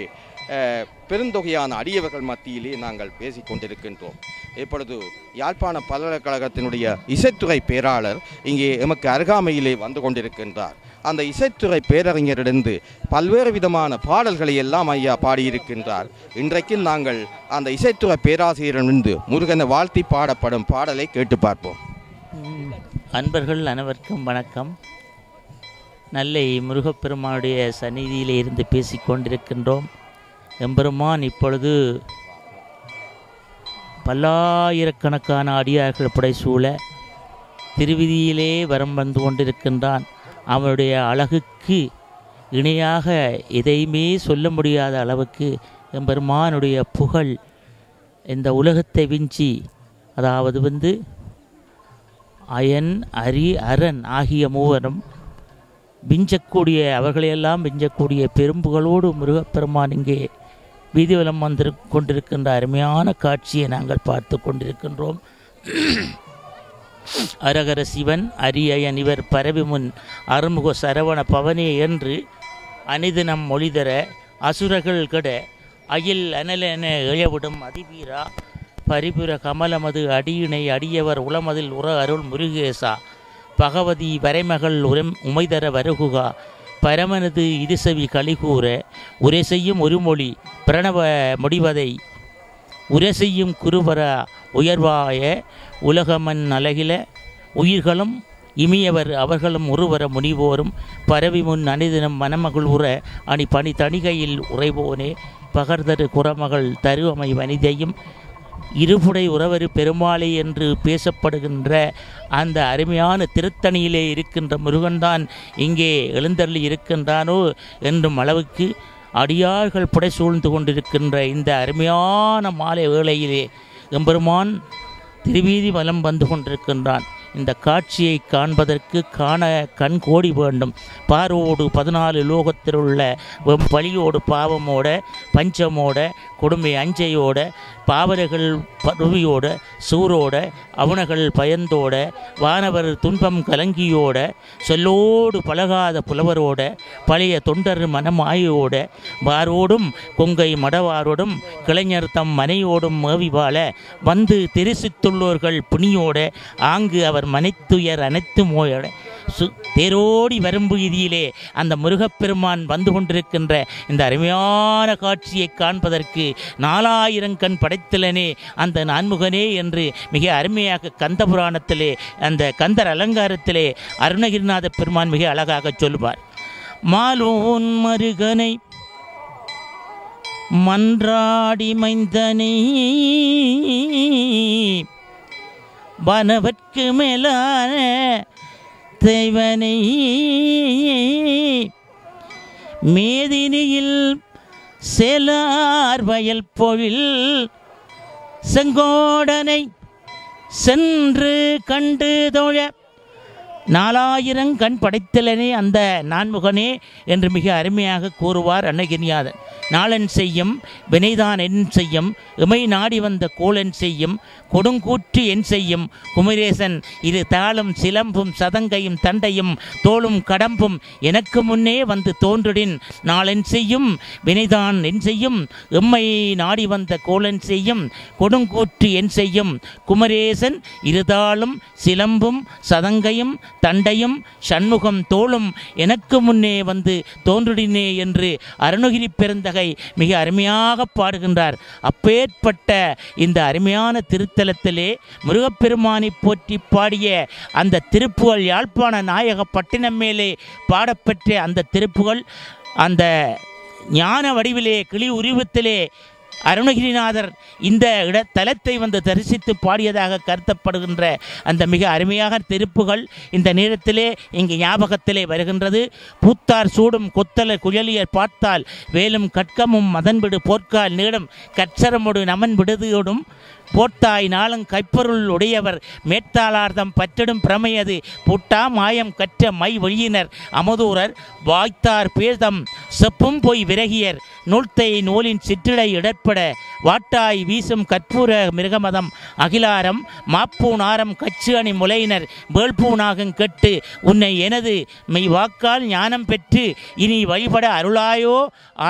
பெருந்தொகையான அடியவர்கள் மத்தியிலே நாங்கள் பேசி கொண்டிருக்கின்றோம். இப்பொழுது யாழ்ப்பாண பல்கலைக்கழகத்தினுடைய இசைத்துறை பேராளர் இங்கே எமக்கு அருகாமையிலே வந்து கொண்டிருக்கின்றார். அந்த இசைத்துறை பேரறிஞரிடந்து பல்வேறு விதமான பாடல்களை எல்லாம் ஐயா பாடியிருக்கின்றார். இன்றைக்கு நாங்கள் அந்த இசைத்துறை பேராசிரியரிடந்து முருகனை வாழ்த்தி பாடப்படும் பாடலை கேட்டு பார்ப்போம். அன்பர்கள் அனைவருக்கும் வணக்கம். நல்லை முருகப்பெருமானுடைய சந்நிதியிலே இருந்து பேசிக்கொண்டிருக்கின்றோம். எம்பெருமான் இப்பொழுது பல்லாயிரக்கணக்கான அடியார்கள் புடைசூழ திருவிதியிலே வரம் வந்து கொண்டிருக்கின்றான். அவனுடைய அழகுக்கு இணையாக எதையுமே சொல்ல முடியாத அளவுக்கு எம்பெருமானுடைய புகழ் இந்த உலகத்தை விஞ்சி, அதாவது அயன் அரி அரண் ஆகிய மூவரும் விஞ்சக்கூடிய, அவர்களையெல்லாம் விஞ்சக்கூடிய பெரும்புகளோடு முருகப்பெருமான் இங்கே வீதிவலம் வந்து கொண்டிருக்கின்ற அருமையான காட்சியை நாங்கள் பார்த்து கொண்டிருக்கின்றோம். அரகர சிவன் அரியயன் இவர் பரவி முன் அருமுக சரவண பவனே என்று அனிதினம் மொழிதர அசுரர்கள் கெட அயில் அனலென இழவிடும் அதிவீரா பரிபுர கமலமது அடியினை அடியவர் உளமதில் உற அருள் முருகேசா பகவதி வரைமகள் உமைதர வருகுகா பரமனது இருசவி கலிகூற உரை செய்யும் ஒரு மொழி பிரணவ முடிவதை உரை செய்யும் குருவர உயர்வாய உலகமன் அழகில உயிர்களும் இமியவர் அவர்களும் ஒருவர முனிவோரும் பரவி முன் அணிதினம் மணமகள் உற அணி பணி தணிகையில் உறைவோனே பகர்தரு குறமகள் தருவமை வனிதையும் இருபுடை உறவரு பெருமாளை என்று பேசப்படுகின்ற அந்த அருமையான திருத்தணியிலே இருக்கின்ற முருகன்தான் இங்கே எழுந்தருளி இருக்கின்றானோ என்றும் அளவுக்கு அடியார்கள் புடை சூழ்ந்து கொண்டிருக்கின்ற இந்த அருமையான மாலை வேளையிலே எம்பெருமான் திருவீதி வலம் வந்து கொண்டிருக்கின்றான். இந்த காட்சியை காண்பதற்கு காண கண் கோடி வேண்டும். பார்வோடு 14 லோகத்தில் உள்ள பலியோடு பாவமோட பஞ்சமோட கொடுமை அஞ்சையோட பாவர்கள் பருவியோட சூரோட அவனகள் பயந்தோட வானவர் துன்பம் கலங்கியோட சொல்லோடு பழகாத புலவரோட பழைய தொண்டர் மனமாயோட வாரோடும் கொங்கை மடவாரோடும் கிளைஞர் தம் மனையோடும் மேவிவாழ வந்து தெரிசித்துள்ளோர்கள் புனியோட ஆங்கு அவர் மனைத்துயர் அனைத்து மோயோட தேரோடி வரும்பு இதியிலே அந்த முருகப்பெருமான் வந்து கொண்டிருக்கின்ற இந்த அருமையான காட்சியை காண்பதற்கு 4000 கண் படைத்தலனே அந்த நான்முகனே என்று மிக அருமையாக கந்த புராணத்திலே அந்த கந்தர் அலங்காரத்திலே அருணகிரிநாத பெருமான் மிக அழகாக சொல்லுவார். மாலோன் மருகனை மன்றாடி மைந்தனை வனவற்கு மேலான தேவனை மேதினியில் சேலார் வயல் பொழில் செங்கோடனை சென்று கண்டு தோழ 4000 கண் படைத்தலனே அந்த நான்முகனே என்று மிக அருமையாக கூறுவார் அருணகிரிநாதர். நாளன் செய்யும் வினைதான் என் செய்யும் இமை நாடி வந்த கோளன் செய்யும் கொடுங்கூற்று என் செய்யும் குமரேசன் இது தாளும் சிலம்பும் சதங்கையும் தண்டையும் தோளும் கடம்பும் எனக்கு முன்னே வந்து தோன்றிடின் நாளன் செய்யும் வினைதான் என் செய்யும் எம்மை நாடி வந்த கோளன் செய்யும் கொடுங்கூற்று என் செய்யும் குமரேசன் இருதாளும் சிலம்பும் சதங்கையும் தண்டையும் சண்முகம் தோளும் எனக்கு முன்னே வந்து தோன்றிடினே என்று அருணகிரி பெருந்தகை மிக அருமையாக பாடுகின்றார். அப்பேற்பட்ட இந்த அருமையான திருத்தலத்திலே முருகப்பெருமானை போற்றி பாடிய அந்த திருப்புகழ் யாழ்ப்பாண நாயக பட்டினம் மேலே பாடப்பெற்ற அந்த திருப்புகழ் அந்த ஞான வடிவிலே கிளி உருவத்திலே அருணகிரிநாதர் இந்த தலத்தை வந்து தரிசித்து பாடியதாக கருதப்படுகின்ற அந்த மிக அருமையாக திருப்புகள் இந்த நேரத்திலே இங்கு ஞாபகத்திலே வருகின்றது. பூத்தார் சூடும் கொத்தல குழலியர் பார்த்தால் வேலும் கட்கமும் மதன்பிடு போர்க்கால் நீடும் கற்சரமோடு நமன் விடுதியோடும் போட்டாய் நாளும் கைப்பொருள் உடையவர் மேற்றாளார்தம் பற்றிடும் பிரமையது புட்டா மாயம் கற்ற மை ஒழியினர் அமுதூரர் வாய்த்தார் பேதம் செப்பும் போய் விரகியர் நூல்த்தை நூலின் சிற்றிடை இடற்பட வாட்டாய் வீசும் கற்பூர மிருகமதம் அகிலாரம் மாப்பூனாரம் கச்சு அணி முலையினர் வேள்பூனாகம் கெட்டு உன்னை எனது மெய் வாக்கால் ஞானம் பெற்று இனி வழிபட அருளாயோ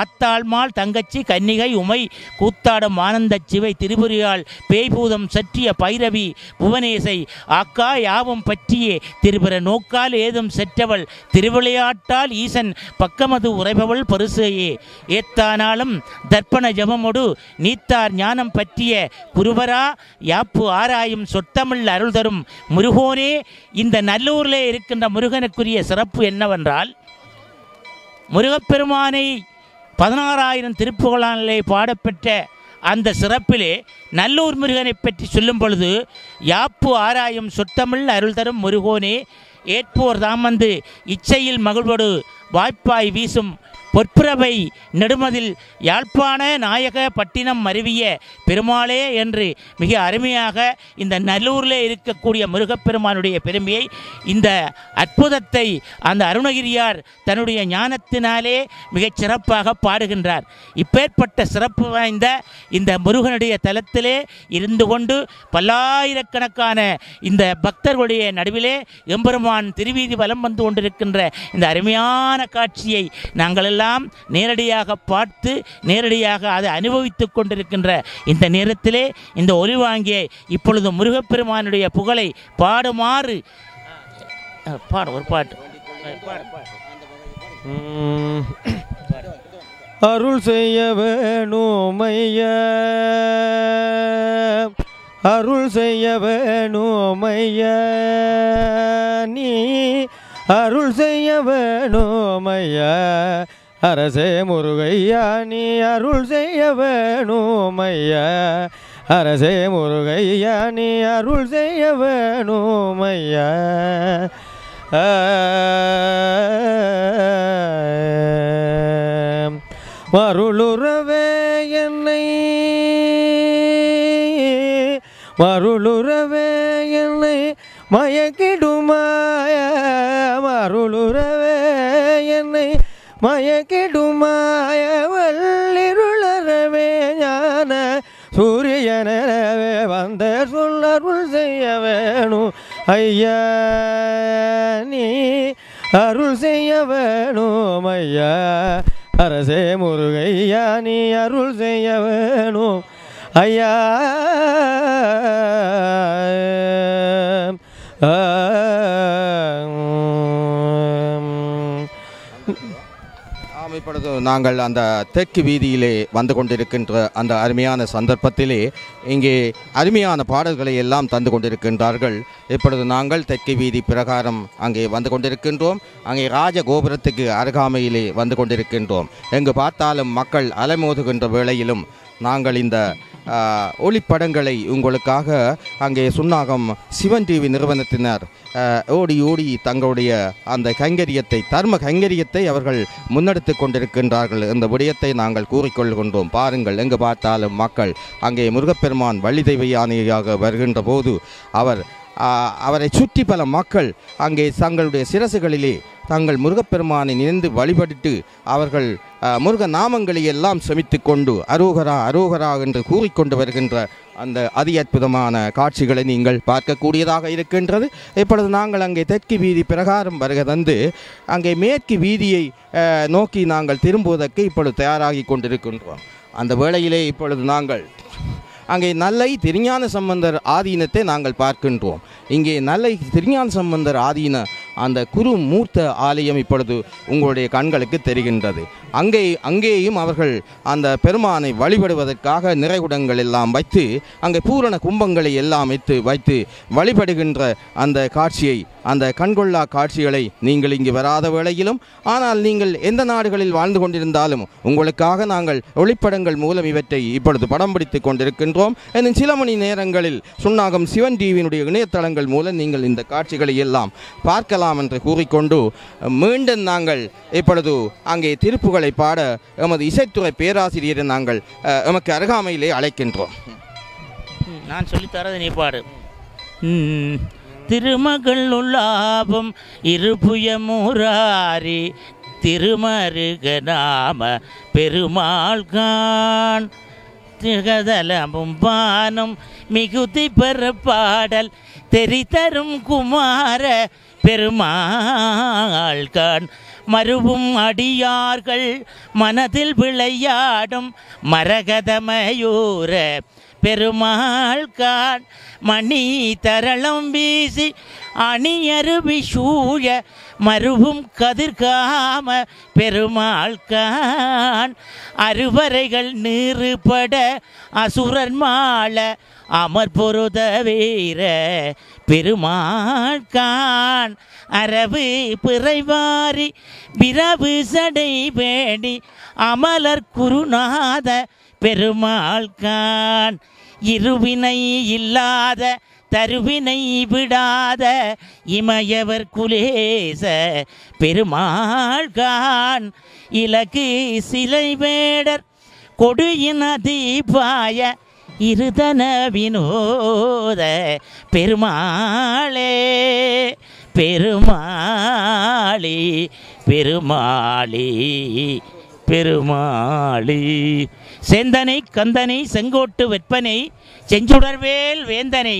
ஆத்தாள்மாள் தங்கச்சி கன்னிகை உமை கூத்தாடும் ஆனந்த சிவை திரிபுரியால் பேய்பூதம் சற்றிய பைரவி புவனேசை ஆக்கா யாவும் பற்றியே திருபிற நோக்கால் ஏதும் செற்றவள் திருவிளையாட்டால் ஈசன் பக்கமது உரைபவள் பரிசையே ஏத்தானாலும் தர்ப்பண ஜபமொடு நீ ஞானத்தார் ஞானம் பற்றிய குருவரா யாப்பு ஆராயும் சொத்தமிழ் அருள் தரும் முருகோனே. இந்த நல்லூரிலே இருக்கின்ற முருகனுக்குரிய சிறப்பு என்னவென்றால், முருகப்பெருமானை 16,000 திருப்புகழாலே பாடப்பெற்ற அந்த சிறப்பிலே நல்லூர் முருகனை பற்றி சொல்லும் பொழுது, யாப்பு ஆராயும் சொத்தமிழ் அருள் தரும் முருகோனே, ஏற்போர் தாமந்து இச்சையில் மகிழ்வோடு வாய்ப்பாய் வீசும் பொற்பிரவை நெடுமதில் யாழ்ப்பாண நாயக பட்டினம் மருவிய பெருமாளே என்று மிக அருமையாக இந்த நல்லூரிலே இருக்கக்கூடிய முருகப்பெருமானுடைய பெருமையை, இந்த அற்புதத்தை அந்த அருணகிரியார் தன்னுடைய ஞானத்தினாலே மிகச் சிறப்பாக பாடுகின்றார். இப்பேற்பட்ட சிறப்பு வாய்ந்த இந்த முருகனுடைய தலத்திலே இருந்து கொண்டு பல்லாயிரக்கணக்கான இந்த பக்தர்களுடைய நடுவிலே எம்பெருமான் திருவீதி வலம் வந்து கொண்டிருக்கின்ற இந்த அருமையான காட்சியை நாங்கள் எல்லாம் நேரடியாக பார்த்து நேரடியாக அதை அனுபவித்துக் கொண்டிருக்கின்ற இந்த நேரத்திலே இந்த ஒலிவாங்கிய இப்பொழுது முருகப்பெருமானுடைய புகழை பாடுமாறு ஒரு பாட்டு அருள் செய்ய வேணுமையா, அருள் செய்ய வேணுமையா, நீ அருள் செய்ய வேணுமையா, அரசே முருகையா நீ அருள் செய்ய வேணுமையா, அரசே முருகையா நீ அருள் செய்ய வேணுமையா. மருளுறவே என்னை, மருளுறவே என்னை மயக்கிடுமாய, மருளுறவே என்னை மயக்கிடுமாய, வல்லிருளறவே ஞான சூரியனவே வந்த சொல்லருள் செய்ய வேணும் ஐயா, நீ அருள் செய்ய வேணும் ஐயா, அரசே முருகையா நீ அருள் செய்ய வேணும் ஐயா. இப்பொழுது நாங்கள் அந்த தெற்கு வீதியிலே வந்து கொண்டிருக்கின்ற அந்த அருமையான சந்தர்ப்பத்திலே இங்கே அருமையான பாடல்களை எல்லாம் தந்து கொண்டிருக்கின்றார்கள். இப்பொழுது நாங்கள் தெற்கு வீதி பிரகாரம் அங்கே வந்து கொண்டிருக்கின்றோம். அங்கே ராஜகோபுரத்துக்கு அருகாமையிலே வந்து கொண்டிருக்கின்றோம். எங்கு பார்த்தாலும் மக்கள் அலைமோதுகின்ற வேளையிலும் நாங்கள் இந்த ஒளிப்படங்களை உங்களுக்காக அங்கே சுன்னாகம் சிவன் டிவி நிறுவனத்தினர் ஓடி ஓடி தங்களுடைய அந்த கைங்கரியத்தை, தர்ம கைங்கரியத்தை அவர்கள் முன்னெடுத்து கொண்டிருக்கின்றார்கள். இந்த விடயத்தை நாங்கள் கூறிக்கொள்கின்றோம். பாருங்கள், எங்கு பார்த்தாலும் மக்கள் அங்கே முருகப்பெருமான் வள்ளி தெய்வ யானையாக வருகின்ற போது அவரை சுற்றி பல மக்கள் அங்கே தங்களுடைய சிரசுகளிலே தங்கள் முருகப்பெருமானை நினைந்து வழிபட்டு அவர்கள் முருக நாமங்களை எல்லாம் செமித்து கொண்டு அரோகரா அரோகரா என்று கூறிக்கொண்டு வருகின்ற அந்த அதி அற்புதமான காட்சிகளை நீங்கள் பார்க்கக்கூடியதாக இருக்கின்றது. இப்பொழுது நாங்கள் அங்கே தெற்கு வீதி பிரகாரம் வருக தந்து அங்கே மேற்கு வீதியை நோக்கி நாங்கள் திரும்புவதற்கு இப்பொழுது தயாராகி கொண்டிருக்கின்றோம். அந்த வேளையிலே இப்பொழுது நாங்கள் அங்கே நல்லை திருஞான சம்பந்தர் ஆதீனத்தை நாங்கள் பார்க்கின்றோம். இங்கே நல்லை திருஞான சம்பந்தர் ஆதீன அந்த குரு மூர்த்த ஆலயம் இப்பொழுது உங்களுடைய கண்களுக்கு தெரிகின்றது. அங்கேயும் அவர்கள் அந்த பெருமானை வழிபடுவதற்காக நிறைகுடங்கள் எல்லாம் வைத்து அங்கே பூரண கும்பங்களை எல்லாம் வைத்து வழிபடுகின்ற அந்த காட்சியை, அந்த கண்கொள்ளா காட்சிகளை நீங்கள் இங்கு வராத வேளையிலும், ஆனால் நீங்கள் எந்த நாடுகளில் வாழ்ந்து கொண்டிருந்தாலும் உங்களுக்காக நாங்கள் ஒளிப்படங்கள் மூலம் இவற்றை இப்பொழுது படம் பிடித்து கொண்டிருக்கின்றோம். இன்னும் சில மணி நேரங்களில் சுன்னாகம் சிவன் டிவியினுடைய இணையதளங்கள் மூலம் நீங்கள் இந்த காட்சிகளை எல்லாம் பார்க்கலாம் என்று கூறிக்கொண்டு மீண்டும் நாங்கள் இப்பொழுது அங்கே திருப்புகளை பாட எமது இசைத்துறை பேராசிரியரை நாங்கள் எமக்கு அருகாமையிலே அழைக்கின்றோம். நான் சொல்லித்தரது நீ பாடு. திருமகள் உலாபம் இருபுயமுராரி திருமருக நாம பெருமாள்கான் திகதலமும் பானம் மிகுதி பெற பாடல் தெரிதரும் குமார பெருமாள்கான் மருவும் அடியார்கள் மனதில் விளையாடும் மரகத மயூர பெருமாள் கான் மணி தரளம் வீசி அணியருவி சூழ மருவும் கதிர்காம பெருமாள் கான் அறுவரைகள் நீறுபட அசுரன் மாள அமர் பொருத வீர பெருமாள் கான் அரவு பிறைவாரி விரவு சடை வேடி அமலர் குருநாத பெருமாள் கான் இருவினை இல்லாத தருவினை விடாத இமயவர் குலேச பெருமாள் கான் இலக்கு சிலை வேடர் கொடுயின தீபாய இருதன வினோத பெருமாளே பெருமாளி பெருமாளி பெருமாளி செந்தனை கந்தனை செங்கோட்டு வெப்பனை செஞ்சுடர்வேல் வேந்தனை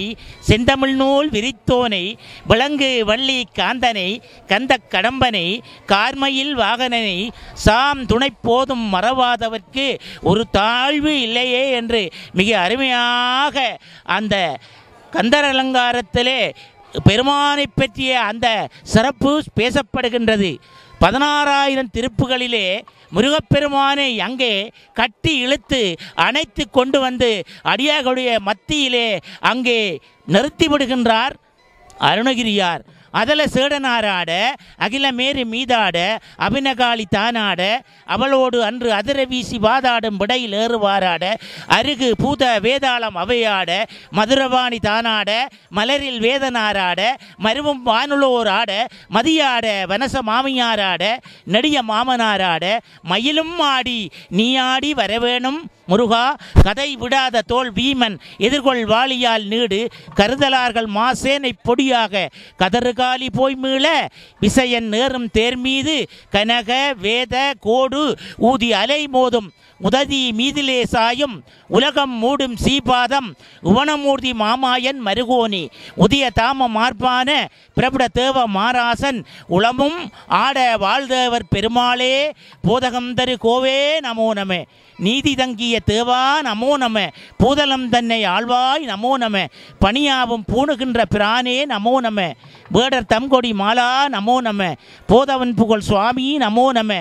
செந்தமிழ் நூல் விரித்தோனை விலங்கு வள்ளி காந்தனை கந்த கடம்பனை கார்மையில் வாகனனை சாம் துணை போதும் மறவாதவர்க்கு ஒரு தாழ்வு இல்லையே என்று மிக அருமையாக அந்த கந்தர் அலங்காரத்திலே பெருமானை பற்றிய அந்த சிறப்பு பேசப்படுகின்றது. 16,000 திருப்புகளிலே முருகப்பெருமானை அங்கே கட்டி இழுத்து அணைத்து கொண்டு வந்து அடியார்களுடைய மத்தியிலே அங்கே நிறுத்தி விடுகின்றார் அருணகிரியார். அதில் சேடனாராட அகில மேரி மீதாட அபிநகாளி தானாட அவளோடு அன்று அதிர வீசி வாதாடும் விடையில் ஏறுவாராட அருகு பூத வேதாளம் அவையாட மதுரவாணி தானாட மலரில் வேதனாராட மருவும் வானுலோர் ஆட மதியாட வனச மாமியாராட நெடிய மாமனாராட மயிலும் ஆடி நீ ஆடி வரவேணும் முருகா கதை விடாத தோல் வீமன் எதிர்கொள் வாளியால் நீடு கருதலார்கள் மாசேனை பொடியாக கதறுகாலி போய் மீள விசையன் நேரும் தேர் மீது கனக வேத கோடு ஊதி அலை மோதும் உததி மீதிலே சாயும் உலகம் மூடும் சீபாதம் உவனமூர்த்தி மாமாயன் மருகோனி உதிய தாம மார்பான பிரபுட தேவ மாராசன் உளமும் ஆட வாழ்தேவர் பெருமாளே போதகம் தரு கோவே நமோ நம நீதி தங்கிய தேவா நமோ நம பூதலம் தன்னை ஆழ்வாய் நமோ நம பணியாவும் பூணுகின்ற பிரானே நமோ நம வேடர் தம்கொடி மாலா நமோ நம போதவன் புகழ் சுவாமி நமோ நம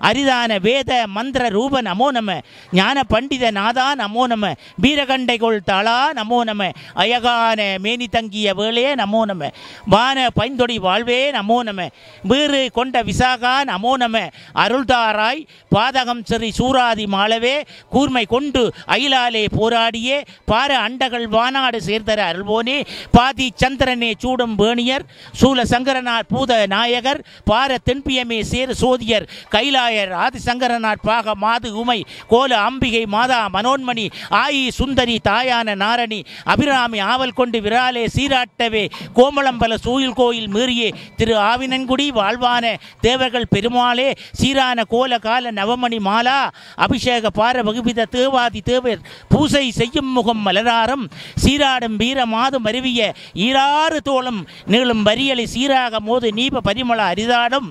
அரிதான வேத மந்திர ரூப நமோ நம ஞான பண்டித நாதா நமோ நம வீரகண்டைகொள் தாளா நமோ நம அயகான மேனி தங்கிய வேளே நமோ நம வான பைந்தொடி வாழ்வே நமோ நம வீறு கொண்ட விசாகா நமோ நம அருள்தாராய் பாதகம் சிறி சூராதி மாளவே கூர்மை கொண்டு அயிலாலே போராடியே பார அண்டகள் வானாடு சேர்த்தர அருள்வோனே பாதி சந்திரனே சூடும் வேணியர் சூல சங்கரனார் பூத நாயகர் பார தென்பியமே சேர் சோதியர் கைலாயர் ஆதிசங்கரனார் பாக மாது உமை கோல அம்பிகை மாதா மனோன்மணி ஆயி சுந்தரி தாயான நாரணி அபிராமி ஆவல் கொண்டு விராலே சீராட்டவே கோமளம்பல சூயில் கோயில் மீறியே திரு ஆவினன்குடி வாழ்வான தேவர்கள் பெருமாளே சீரான கோல கால நவமணி மாலா அபிஷேக பார வகுப்பித தேவாதி தேவர் பூசை செய்யும் முகம் மலராரம் சீராடும் வீர மாதம் அருவிய ஈராறு தோளும் நீளும் வரியலை சீராக மோது நீப பரிமள அரிதாடும்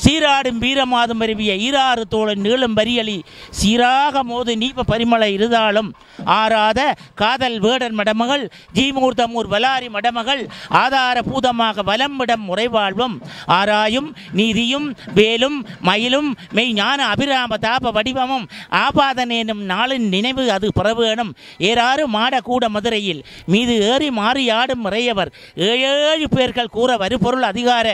சீராடும் வீரமாதம் அருவிய ஈராறு தோழன் நீளும் வரியலி சீராக மோது நீப பரிமள இருதாளும் ஆராத காதல் வேடர் மடமகள் ஜீமூர்த்தமூர் வலாரி மடமகள் ஆதார பூதமாக வலம்மிடம் முறைவாழ்வும் ஆராயும் நீதியும் வேலும் மயிலும் மெய் ஞான அபிராம தாப வடிவமும் ஆபாதனேனும் நாளின் நினைவு அது பரவேணும் ஏறாறு மாட கூட மதுரையில் மீது ஏறி மாறி ஆடும் இறையவர் 7 பேர்கள் கூற வருபொருள் அதிகார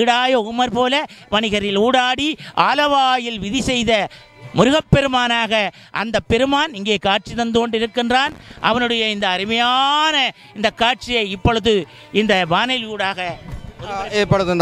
ஈடாய உமர் போல வணிகரில் ஊடாடி ஆலவாயில் விதி செய்த முருகப்பெருமானாக அந்த பெருமான் இங்கே காட்சி தந்து கொண்டிருக்கின்றான். அவனுடைய இந்த அருமையான இந்த காட்சியை இப்பொழுது இந்த வானொலியூடாக இப்பொழுது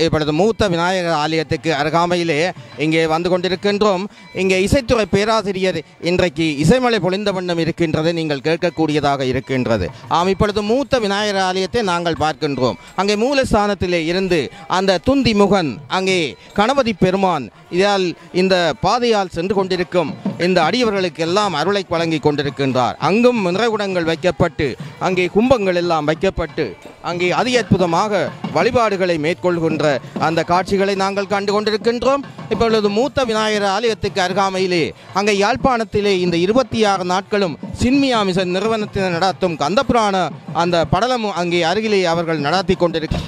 இப்பொழுது மூத்த விநாயகர் ஆலயத்துக்கு அருகாமையிலே இங்கே வந்து கொண்டிருக்கின்றோம். இங்கே இசைத்துறை பேராசிரியர் இன்றைக்கு இசைமலை பொழிந்த வண்ணம் இருக்கின்றது, நீங்கள் கேட்கக்கூடியதாக இருக்கின்றது. இப்பொழுது மூத்த விநாயகர் ஆலயத்தை நாங்கள் பார்க்கின்றோம். அங்கே மூலஸ்தானத்திலே இருந்து அந்த துந்தி முகன் அங்கே கணபதி பெருமான் இதால் இந்த பாதையால் சென்று கொண்டிருக்கும் இந்த அடியவர்களுக்கு எல்லாம் அருளை வழங்கி கொண்டிருக்கின்றார். அங்கும் நிறைகுடங்கள் வைக்கப்பட்டு அங்கே கும்பங்கள் எல்லாம் வைக்கப்பட்டு அங்கே அதி அற்புதமாக வழிபாடுகளை மேற்கொள்கின்ற அந்த காட்சிகளை நாங்கள் கண்டு கொண்டிருக்கின்றோம். இப்பொழுது மூத்த விநாயகர் ஆலயத்துக்கு அருகாமையிலே அங்கே யாழ்ப்பாணத்திலே இந்த 26 நாட்களும் சின்மியா மிஷன் நிறுவனத்தினர் நடத்தும் கந்தபுராண அந்த படலம் அங்கே அருகிலே அவர்கள் நடத்தி கொண்டிருக்க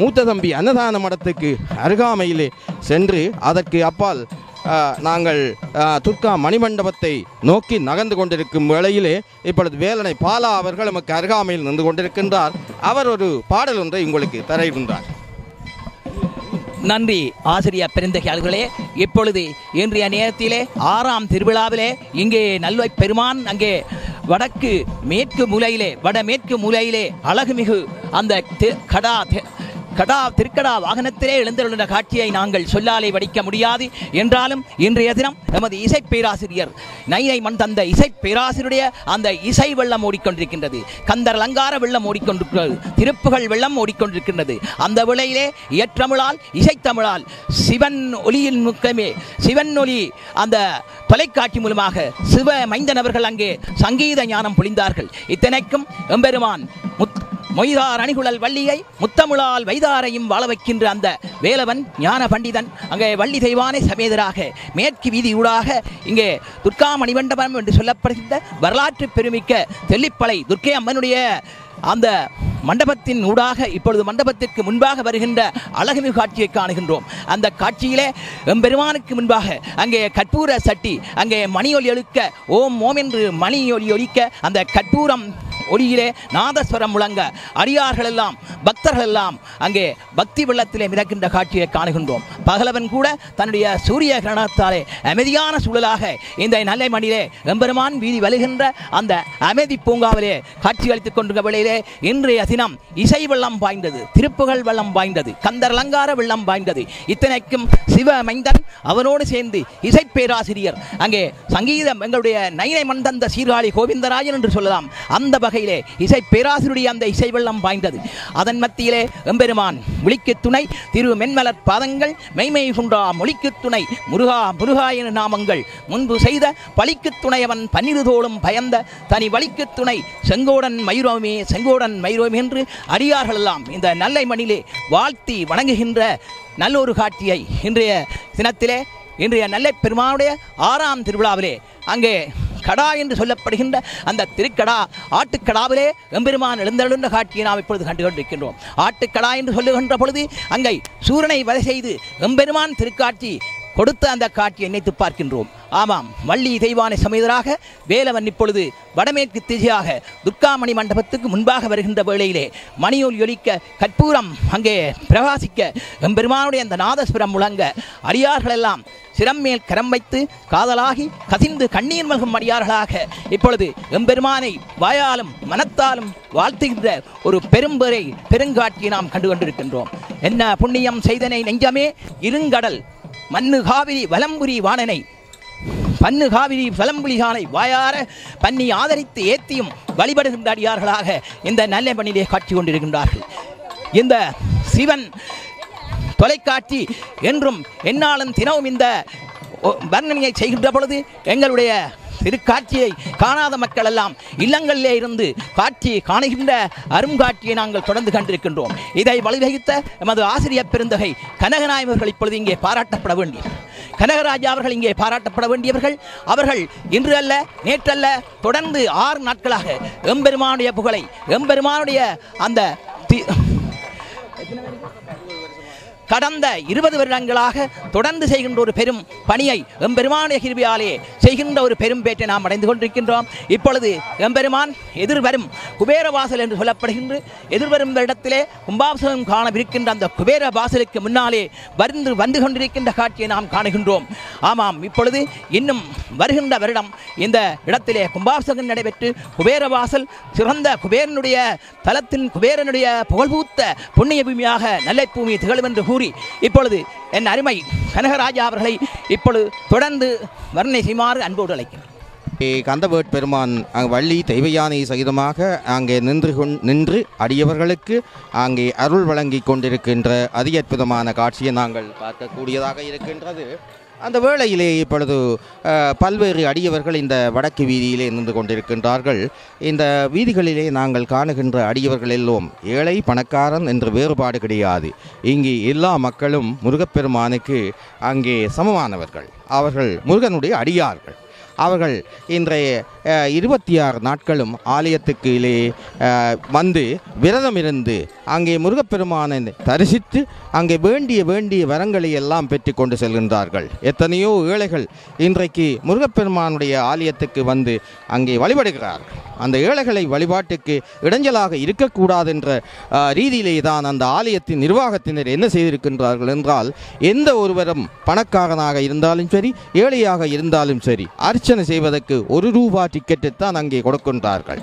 மூத்த தம்பி அன்னதான மடத்துக்கு அருகாமையிலே சென்று அதற்கு அப்பால் நாங்கள் துர்கா மணிமண்டபத்தை நோக்கி நகர்ந்து கொண்டிருக்கும் வேளையிலே இப்பொழுது வேலனை பாலா அவர்கள் நமக்கு அருகாமையில் நின்று கொண்டிருக்கின்றார். அவர் ஒரு பாடல் ஒன்றை உங்களுக்கு தருகின்றார். நன்றி ஆசிரியர் பெருந்தகையாளர்களே. இப்பொழுது இன்றைய நேரத்திலே 6ஆம் திருவிழாவிலே இங்கே நல்வை பெருமான் அங்கே வடக்கு மேற்கு மூலையிலே வடமேற்கு மூலையிலே அழகுமிகு அந்த திருக்கடா வாகனத்திலே எழுந்துள்ள காட்சியை நாங்கள் சொல்லாலே வடிக்க முடியாது. என்றாலும் இன்றைய தினம் நமது இசை பேராசிரியர் நைனை மண் தந்த இசை பேராசிரியருடைய அந்த இசை வெள்ளம் ஓடிக்கொண்டிருக்கின்றது, கந்தர் அலங்கார வெள்ளம் ஓடிக்கொண்டிருக்கிறது, திருப்புகள் வெள்ளம் ஓடிக்கொண்டிருக்கின்றது. அந்த விலையிலே இயற்றமிழால் இசைத்தமிழால் சிவன் ஒளியின் முக்கமே சிவன் ஒளி அந்த தொலைக்காட்சி மூலமாக சிவ மைந்தன் அவர்கள் அங்கே சங்கீத ஞானம் பொழிந்தார்கள். இத்தனைக்கும் எம்பெருமான் மொய்தார் அணிகுழல் வள்ளியை முத்தமிழால் வைதாரையும் வாழ வைக்கின்ற அந்த வேலவன் ஞான பண்டிதன் அங்கே வள்ளி தெய்வானை சமேதராக மேற்கு வீதியூடாக இங்கே துர்கா மணிமண்டபம் என்று சொல்லப்படுகின்ற வரலாற்று பெருமிக்க தெல்லிப்பளை துர்க்கை அம்மனுடைய அந்த மண்டபத்தின் ஊடாக இப்பொழுது மண்டபத்திற்கு முன்பாக வருகின்ற அழகுமிகு காட்சியை காணுகின்றோம். அந்த காட்சியிலே எம்பெருமானுக்கு முன்பாக அங்கே கற்பூர சட்டி அங்கே மணி ஒலி ஒலிக்க ஓம் ஓம் என்று மணி ஒலி ஒலிக்க அந்த கற்பூரம் ஒளியிலே நாதஸ்வரம் முழங்க அடியார்கள் எல்லாம் பக்தர்கள் எல்லாம் அங்கே பக்தி வெள்ளத்திலே மிதக்கின்ற காட்சியை காணுகின்றோம். பகலவன் கூட தன்னுடைய சூரிய கிரணத்தாலே அமைதியான சூழலாக இந்த நல்லை மணியிலே எம்பெருமான் வீதி வருகின்ற அந்த அமைதி பூங்காவிலே காட்சி அளித்துக் கொண்டிருந்த வேளையிலே இன்றைய தினம் இசை வெள்ளம் பாய்ந்தது, திருப்புகள் வெள்ளம் பாய்ந்தது, கந்தர் அலங்கார வெள்ளம் பாய்ந்தது. இத்தனைக்கும் சிவ மைந்தன் அவனோடு சேர்ந்து இசை பேராசிரியர் அங்கே சங்கீதம் எங்களுடைய நைனை மண் தந்த சீர்காழி கோவிந்தராஜன் என்று சொல்லலாம். அந்த வகையிலே இசை பேராசிரியருடைய அந்த இசை வெள்ளம் பாய்ந்தது. அதன் மத்தியிலே எம்பெருமான் ஒளிக்கு துணை திரு மென்மலர் பாதங்கள் மெய்மை குன்றா மொழிக்கு துணை முருகா முருகா என நாமங்கள் முன்பு செய்த பழிக்கு துணையவன் பன்னிரு தோளும் பயந்த தனி வழிக்கு துணை செங்கோடன் மயூரமே செங்கோடன் மயூரமே என்று அடியார்கள் எல்லாம் இந்த நல்லை மணிலே வாழ்த்தி வணங்குகின்ற நல்லொரு காட்சியை இன்றைய தினத்திலே இன்றைய நல்லை பெருமானுடைய 6ஆம் திருவிழாவிலே அங்கே கடா என்று சொல்லப்படுகின்ற அந்த திருக்கடா ஆட்டுக்கடாவிலே எம்பெருமான் எழுந்தருளின்ற காட்சியை நாம் இப்பொழுது கண்டு கொண்டிருக்கின்றோம். ஆட்டுக்கடா என்று சொல்லுகின்ற பொழுது அங்கே சூரனை வதை செய்து எம்பெருமான் திருக்காட்சி கொடுத்த அந்த காட்சியை நினைத்து பார்க்கின்றோம். ஆமாம், வள்ளி தெய்வானை சமேதராக வேலவன் இப்பொழுது வடமேற்கு திசையாக துர்காமணி மண்டபத்துக்கு முன்பாக வருகின்ற வேளையிலே மணியொலி ஒலிக்க கற்பூரம் அங்கே பிரகாசிக்க எம்பெருமானுடைய அந்த நாதஸ்வரம் முழங்க அடியார்கள் எல்லாம் சிரம் மேல் கரம் வைத்து காதலாகி கசிந்து கண்ணீர் மல்கும் அடியார்களாக இப்பொழுது எம்பெருமானை வாயாலும் மனத்தாலும் வாழ்த்துகின்ற ஒரு பெருங்காட்சியை நாம் கண்டு கொண்டிருக்கின்றோம். என்ன புண்ணியம் செய்தனை நெஞ்சமே இருங்கடல் மண்ணு காவிரி வலம்புரி வாணனை பன்னு காவிரி வலம்புலிகானை வாயார பன்னி ஆதரித்து ஏத்தியும் வழிபடுகின்ற அடியார்களாக இந்த நல்ல பணியிலே காட்சி கொண்டிருக்கின்றார்கள். இந்த சிவன் தொலைக்காட்சி என்றும் என்னாலும் தினமும் இந்த வர்ணனையை செய்கின்ற பொழுது எங்களுடைய திருக்காட்சியை காணாத மக்கள் எல்லாம் இல்லங்களிலே இருந்து காட்சி காணுகின்ற அருங்காட்சியை நாங்கள் தொடர்ந்து கண்டிருக்கின்றோம். இதை வழிவகுத்த எமது ஆசிரியர் பெருந்தகை கனகநாயகர்கள் இப்பொழுது இங்கே பாராட்டப்பட வேண்டிய கனகராஜா அவர்கள் இங்கே பாராட்டப்பட வேண்டியவர்கள். அவர்கள் இன்று அல்ல நேற்றல்ல தொடர்ந்து 6 நாட்களாக எம்பெருமானுடைய புகழை எம்பெருமானுடைய அந்த கடந்த 20 வருடங்களாக தொடர்ந்து செய்கின்ற ஒரு பெரும் பணியை எம்பெருமானுடைய கிருபையாலே செய்கின்ற ஒரு பெரும் பேட்டை நாம் அடைந்து கொண்டிருக்கின்றோம். இப்பொழுது எம்பெருமான் எதிர்வரும் குபேர வாசல் என்று சொல்லப்படுகின்ற எதிர்வரும் இடத்திலே கும்பாபிஷேகம் காணவிருக்கின்ற அந்த குபேர வாசலுக்கு முன்னாலே வந்து கொண்டிருக்கின்ற காட்சியை நாம் காணுகின்றோம். ஆமாம், இப்பொழுது இன்னும் வருகின்ற வருடம் இந்த இடத்திலே கும்பாபிஷேகம் நடைபெற்று குபேர வாசல் சிறந்த குபேரனுடைய தலத்தின் குபேரனுடைய புகழ்பூத்த புண்ணிய பூமியாக நல்லை பூமி திகழும் என்று கூறி இப்பொழுது என் அருமை கனகராஜா அவர்களை இப்பொழுது தொடர்ந்து வர்ணனை செய்யுமாறு அன்போடு அழைக்கிறேன். கந்தவேட் பெருமான் வள்ளி தெய்வயானை சகிதமாக அங்கே நின்று அடியவர்களுக்கு அங்கே அருள் வழங்கி கொண்டிருக்கின்ற அதி அற்புதமான காட்சியை நாங்கள் பார்க்கக்கூடியதாக இருக்கின்றது. அந்த வேளையிலே இப்பொழுது பல்வேறு அடியவர்கள் இந்த வடக்கு வீதியிலே நின்று கொண்டிருக்கின்றார்கள். இந்த வீதிகளிலே நாங்கள் காணுகின்ற அடியவர்கள் எல்லாம் ஏழை பணக்காரன் என்ற வேறுபாடு கிடையாது. இங்கே எல்லா மக்களும் முருகப்பெருமானுக்கு அங்கே சமமானவர்கள். அவர்கள் முருகனுடைய அடியார்கள். அவர்கள் இன்றைய 26 நாட்களும் ஆலயத்துக்குள்ளே வந்து விரதம் இருந்து அங்கே முருகப்பெருமானை தரிசித்து அங்கே வேண்டிய வரங்களை எல்லாம் பெற்று கொண்டு செல்கின்றார்கள். எத்தனையோ ஏழைகள் இன்றைக்கு முருகப்பெருமானுடைய ஆலயத்துக்கு வந்து அங்கே வழிபடுகிறார்கள். அந்த ஏழைகளை வழிபாட்டுக்கு இடைஞ்சலாக இருக்கக்கூடாது என்ற ரீதியிலே தான் அந்த ஆலயத்தின் நிர்வாகத்தினர் என்ன செய்திருக்கின்றார்கள் என்றால், எந்த ஒருவரும் பணக்காரனாக இருந்தாலும் சரி ஏழையாக இருந்தாலும் சரி அர்ச்சனை செய்வதற்கு ₹1 டிக்கெட்டு தான் அங்கே கொடுக்கின்றார்கள்.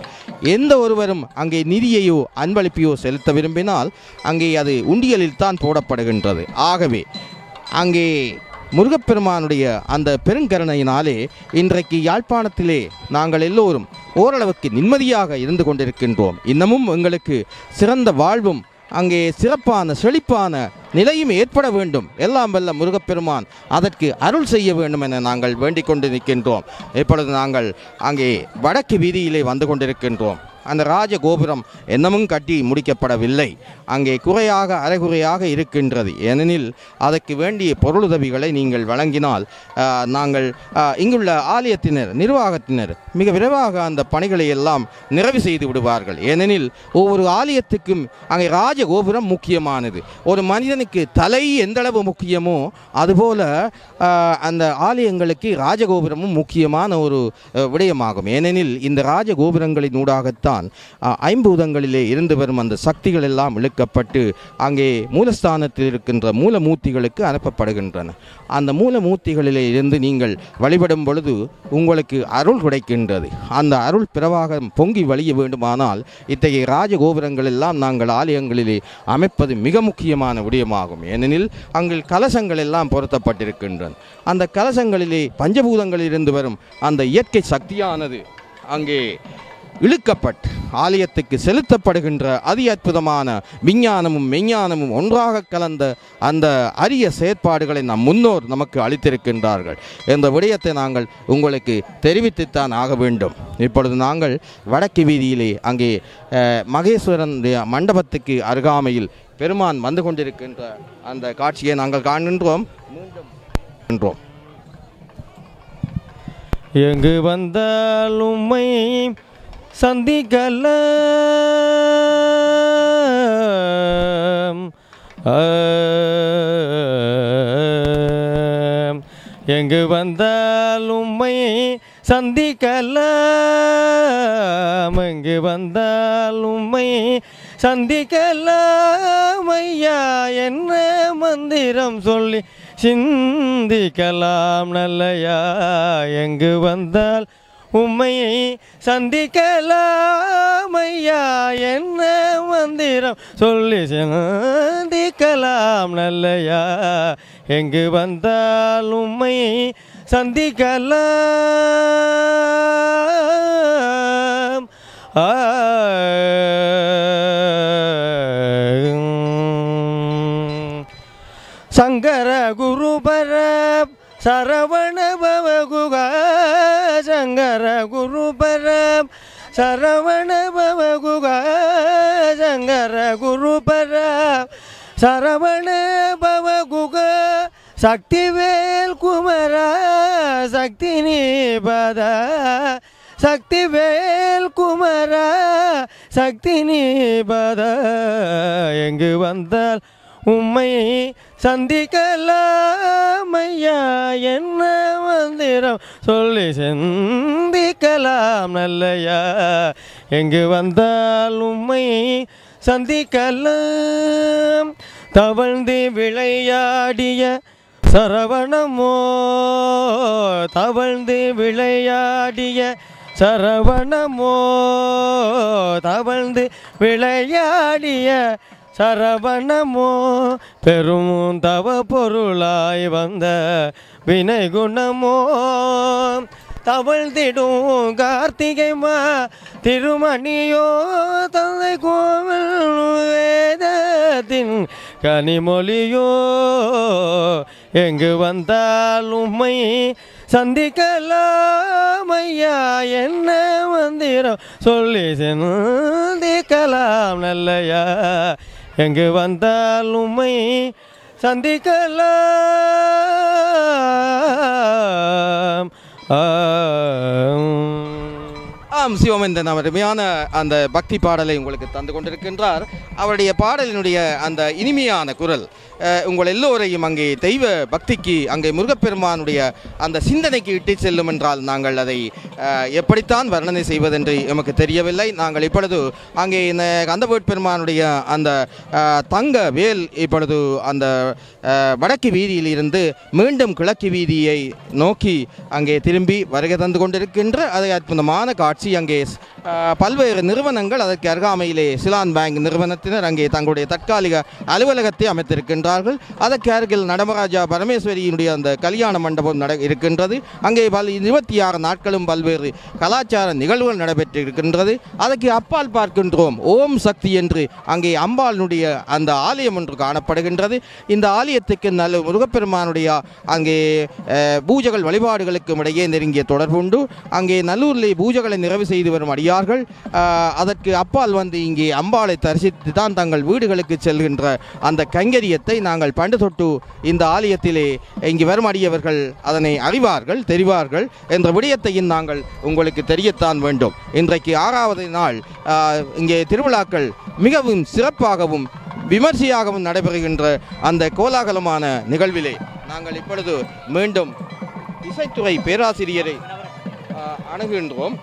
எந்த ஒருவரும் அங்கே நிதியையோ அன்பளிப்பையோ செலுத்த விரும்பினால் அங்கே அது உண்டியலில் தான் போடப்படுகின்றது. ஆகவே அங்கே முருகப்பெருமானுடைய அந்த பெருங்கருணையினாலே இன்றைக்கு யாழ்ப்பாணத்திலே நாங்கள் எல்லோரும் ஓரளவுக்கு நிம்மதியாக இருந்து கொண்டிருக்கின்றோம். இன்னமும் எங்களுக்கு சிறந்த வாழ்வும் அங்கே சிறப்பான செழிப்பான நிலையும் ஏற்பட வேண்டும். எல்லாம் வல்ல முருகப்பெருமான் அதற்கு அருள் செய்ய வேண்டும் என நாங்கள் வேண்டிக் கொண்டு நிற்கின்றோம். இப்பொழுது நாங்கள் அங்கே வடக்கு வீதியிலே வந்து கொண்டிருக்கின்றோம். அந்த ராஜகோபுரம் இன்னமும் கட்டி முடிக்கப்படவில்லை. அங்கே குறையாக அரைகுறையாக இருக்கின்றது. ஏனெனில் அதற்கு வேண்டிய பொருளுதவிகளை நீங்கள் வழங்கினால் நாங்கள் இங்குள்ள ஆலயத்தினர் நிர்வாகத்தினர் மிக விரைவாக அந்த பணிகளை எல்லாம் நிறைவு செய்து விடுவார்கள். ஏனெனில் ஒவ்வொரு ஆலயத்துக்கும் அங்கே ராஜகோபுரம் முக்கியமானது. ஒரு மனிதனுக்கு தலை எந்தளவு முக்கியமோ அதுபோல அந்த ஆலயங்களுக்கு ராஜகோபுரமும் முக்கியமான ஒரு விடயமாகும். ஏனெனில் இந்த ராஜகோபுரங்களின் ஊடாகத்தான் ஐம்பூதங்களிலே இருந்து வரும் அந்த சக்திகள் எல்லாம் இழுக்கப்பட்டு அங்கே மூலஸ்தானத்தில் இருக்கின்ற மூலமூர்த்திகளுக்கு அனுப்பப்படுகின்றன. அந்த மூலமூர்த்திகளிலே இருந்து நீங்கள் வழிபடும் பொழுது உங்களுக்கு அருள் கிடைக்கின்றது. அந்த அருள் பிரவாகம் பொங்கி வழிய வேண்டுமானால் இத்தகைய ராஜகோபுரங்கள் எல்லாம் நாங்கள் ஆலயங்களிலே அமைப்பது மிக முக்கியமான விடயமாகும். ஏனெனில் அங்கே கலசங்கள் எல்லாம் பொருத்தப்பட்டிருக்கின்றன. அந்த கலசங்களிலே பஞ்சபூதங்களிலிருந்து வரும் அந்த இயற்கை சக்தியானது அங்கே இழுக்கப்பட்டு ஆலயத்துக்கு செலுத்தப்படுகின்ற அதி அற்புதமான விஞ்ஞானமும் மெஞ்ஞானமும் ஒன்றாக கலந்த அந்த அரிய செயற்பாடுகளை நம் முன்னோர் நமக்கு அளித்திருக்கின்றார்கள் என்ற விடயத்தை நாங்கள் உங்களுக்கு தெரிவித்துத்தான் ஆக வேண்டும். இப்பொழுது நாங்கள் வடக்கு வீதியிலே அங்கே மகேஸ்வரன் மண்டபத்துக்கு அருகாமையில் பெருமான் வந்து கொண்டிருக்கின்ற அந்த காட்சியை நாங்கள் காண்கின்றோம். மீண்டும் எங்கு வந்தால் உம்மை சந்திக்கலாம் எங்கு வந்தால் உம்மை சந்திக்கலாம் எங்கு வந்தால் உம்மை சந்திக்கலாம் ஐயா என்ன மந்திரம் சொல்லி சிந்திக்கலாம் நல்லையா எங்கு வந்தால் உம்மை சந்திக்கலாம் ஐயா என்ன மந்திரம் சொல்லி சந்திக்கலாம் நல்லையா எங்கு வந்தால் உம்மை சந்திக்கலாம் சங்கர குருபர சரவண பவகுக சங்கர குருபர சரவண பவகுக சங்கர குருபர சரவண பவகுக சக்திவேல் குமர சக்தி நீபத சக்திவேல் குமர சக்தி நீபத எங்கு வந்தால் உம்மை சந்திக்கலாம் ஐயா என்ன மந்திரம் சொல்லி சந்திக்கலாம் நல்லையா எங்கு வந்தால் உம்மை சந்திக்கலாம் தவழ்ந்து விளையாடிய சரவணமோ தவழ்ந்து விளையாடிய சரவணமோ தவழ்ந்து விளையாடிய சரவணமோ பெரும் தவ பொருளாய் வந்த வினை குணமோ தவழ்ந்திடும் கார்த்திகைமா திருமணியோ தந்தை கோவில் வேதத்தின் கனிமொழியோ எங்கு வந்தால் உம்மை சந்திக்கலாம் ஐயா, என்ன மந்திரம் சொல்லி சந்திக்கலாம் நல்லையா, எங்கு வந்தால் உம்மை சந்திக்கலாம். ஆம், சிவமேந்தன் அருமையான அந்த பக்தி பாடலை உங்களுக்கு தந்து கொண்டிருக்கின்றார். அவருடைய பாடலினுடைய அந்த இனிமையான குரல் உங்கள் எல்லோரையும் அங்கே தெய்வ பக்திக்கு, அங்கே முருகப்பெருமானுடைய அந்த சிந்தனைக்கு இட்டு செல்லும் என்றால் நாங்கள் அதை எப்படித்தான் வர்ணனை செய்வதென்று எமக்கு தெரியவில்லை. நாங்கள் இப்பொழுது அங்கே இந்த கந்தவேட்பெருமானுடைய அந்த தங்க வேல் இப்பொழுது அந்த வடக்கு வீதியில் இருந்து மீண்டும் கிழக்கு வீதியை நோக்கி அங்கே திரும்பி வருகை தந்து கொண்டிருக்கின்ற அதை அற்புதமான காட்சி. அங்கே பல்வேறு நிறுவனங்கள் அதற்கு அருகாமையிலே சிலான் பேங்க் நிறுவனத்தினர் அங்கே தங்களுடைய தற்காலிக அலுவலகத்தை அமைத்திருக்கின்றார்கள். அதற்கு அருகில் நடமராஜா பரமேஸ்வரியினுடைய அந்த கல்யாண மண்டபம் இருக்கின்றது. அங்கே 26 நாட்களும் பல்வேறு கலாச்சார நிகழ்வுகள் நடைபெற்றிருக்கின்றது. அதற்கு அப்பால் பார்க்கின்றோம் ஓம் சக்தி என்று அங்கே அம்பாளுடைய அந்த ஆலயம் ஒன்று காணப்படுகின்றது. இந்த ஆலயத்துக்கு நல்ல முருகப்பெருமானுடைய அங்கே பூஜைகள் வழிபாடுகளுக்கும் இடையே நெருங்கிய தொடர்புண்டு. அங்கே நல்லூரிலே பூஜைகளை நிறைவு செய்து வரும் அடியார்கள் அதற்கு அப்பால் வந்து இங்கே அம்பாளை தரிசித்து தான் தங்கள் வீடுகளுக்கு செல்கின்ற அந்த கைங்கரியத்தை நாங்கள் பண்டு தொட்டு இந்த ஆலயத்திலே இங்கு வரும் அடியவர்கள் அதனை அறிவார்கள், தெரிவார்கள் என்ற விடயத்தையும் நாங்கள் உங்களுக்கு தெரியத்தான் வேண்டும். இன்றைக்கு 6வது நாள் இங்கே திருவிழாக்கள் மிகவும் சிறப்பாகவும் விமர்சையாகவும் நடைபெறுகின்ற அந்த கோலாகலமான நிகழ்விலே நாங்கள் இப்பொழுது மீண்டும் இசைத்துறை பேராசிரியரை அணுகின்றோம்.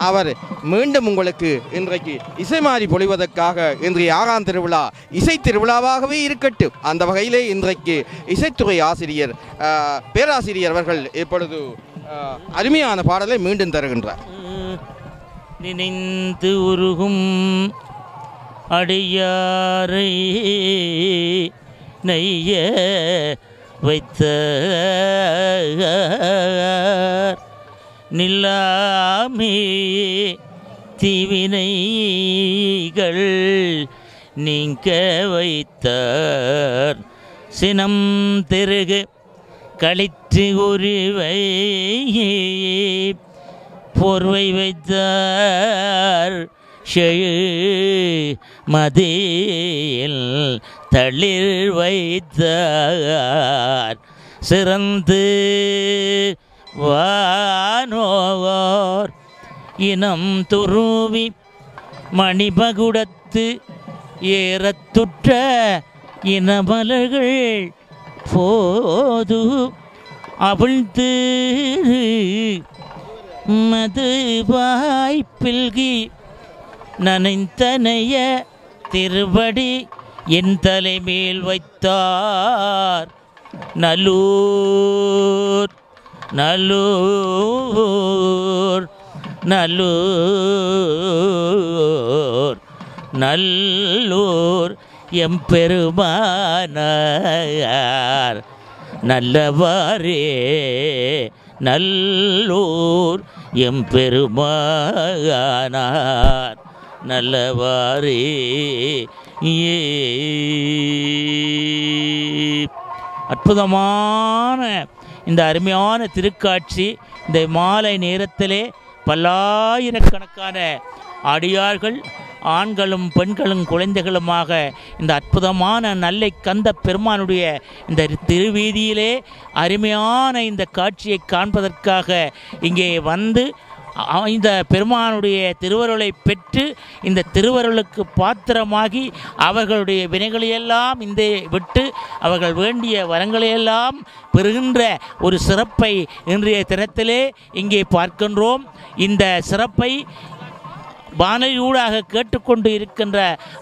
அவர் மீண்டும் உங்களுக்கு இன்றைக்கு இசைமாறி பொழிவதற்காக இன்றைய 6ஆம் திருவிழா இசை திருவிழாவாகவே இருக்கட்டும். அந்த வகையிலே இன்றைக்கு இசைத்துறை ஆசிரியர் பேராசிரியர் அவர்கள் இப்பொழுது அருமையான பாடலை மீண்டும் தருகின்றார். நினைந்து உருகும் அடியாரை நெய்ய வைத்த நில்லாமே தீவினைகள் நீங்க வைத்தார் சினம் திருகு களிற்று உருவை போர்வை வைத்தார் செழு மதியில் தளிர் வைத்தார் சிறந்து வானோர் இனம் துருவி மணிபகுடத்து ஏறத்துற்ற இனமலர்கள் போது அவிழ்த்து மது வாய்ப்பில்கி நனைந்தனைய திருவடி என் தலைமேல் வைத்தார் நல்லூர் நல்லூர் நல்லூர் நல்லூர் எம்பெருமானார் நல்லவாரே நல்லூர் எம்பெருமானார் நல்லவாரே. அற்புதமான இந்த அருமையான திருக்காட்சி இந்த மாலை நேரத்திலே பல்லாயிரக்கணக்கான அடியார்கள் ஆண்களும் பெண்களும் குழந்தைகளுமாக இந்த அற்புதமான நல்லை கந்த பெருமானுடைய இந்த திருவீதியிலே அருமையான இந்த காட்சியை காண்பதற்காக இங்கே வந்து இந்த பெருமானுடைய திருவருளை பெற்று இந்த திருவருளுக்கு பாத்திரமாகி அவர்களுடைய வினைகளையெல்லாம் இந்த விட்டு அவர்கள் வேண்டிய வரங்களையெல்லாம் பெறுகின்ற ஒரு சிறப்பை இன்றைய தினத்திலே இங்கே பார்க்கின்றோம். இந்த சிறப்பை வானொலியூடாக கேட்டுக்கொண்டு இருக்கின்ற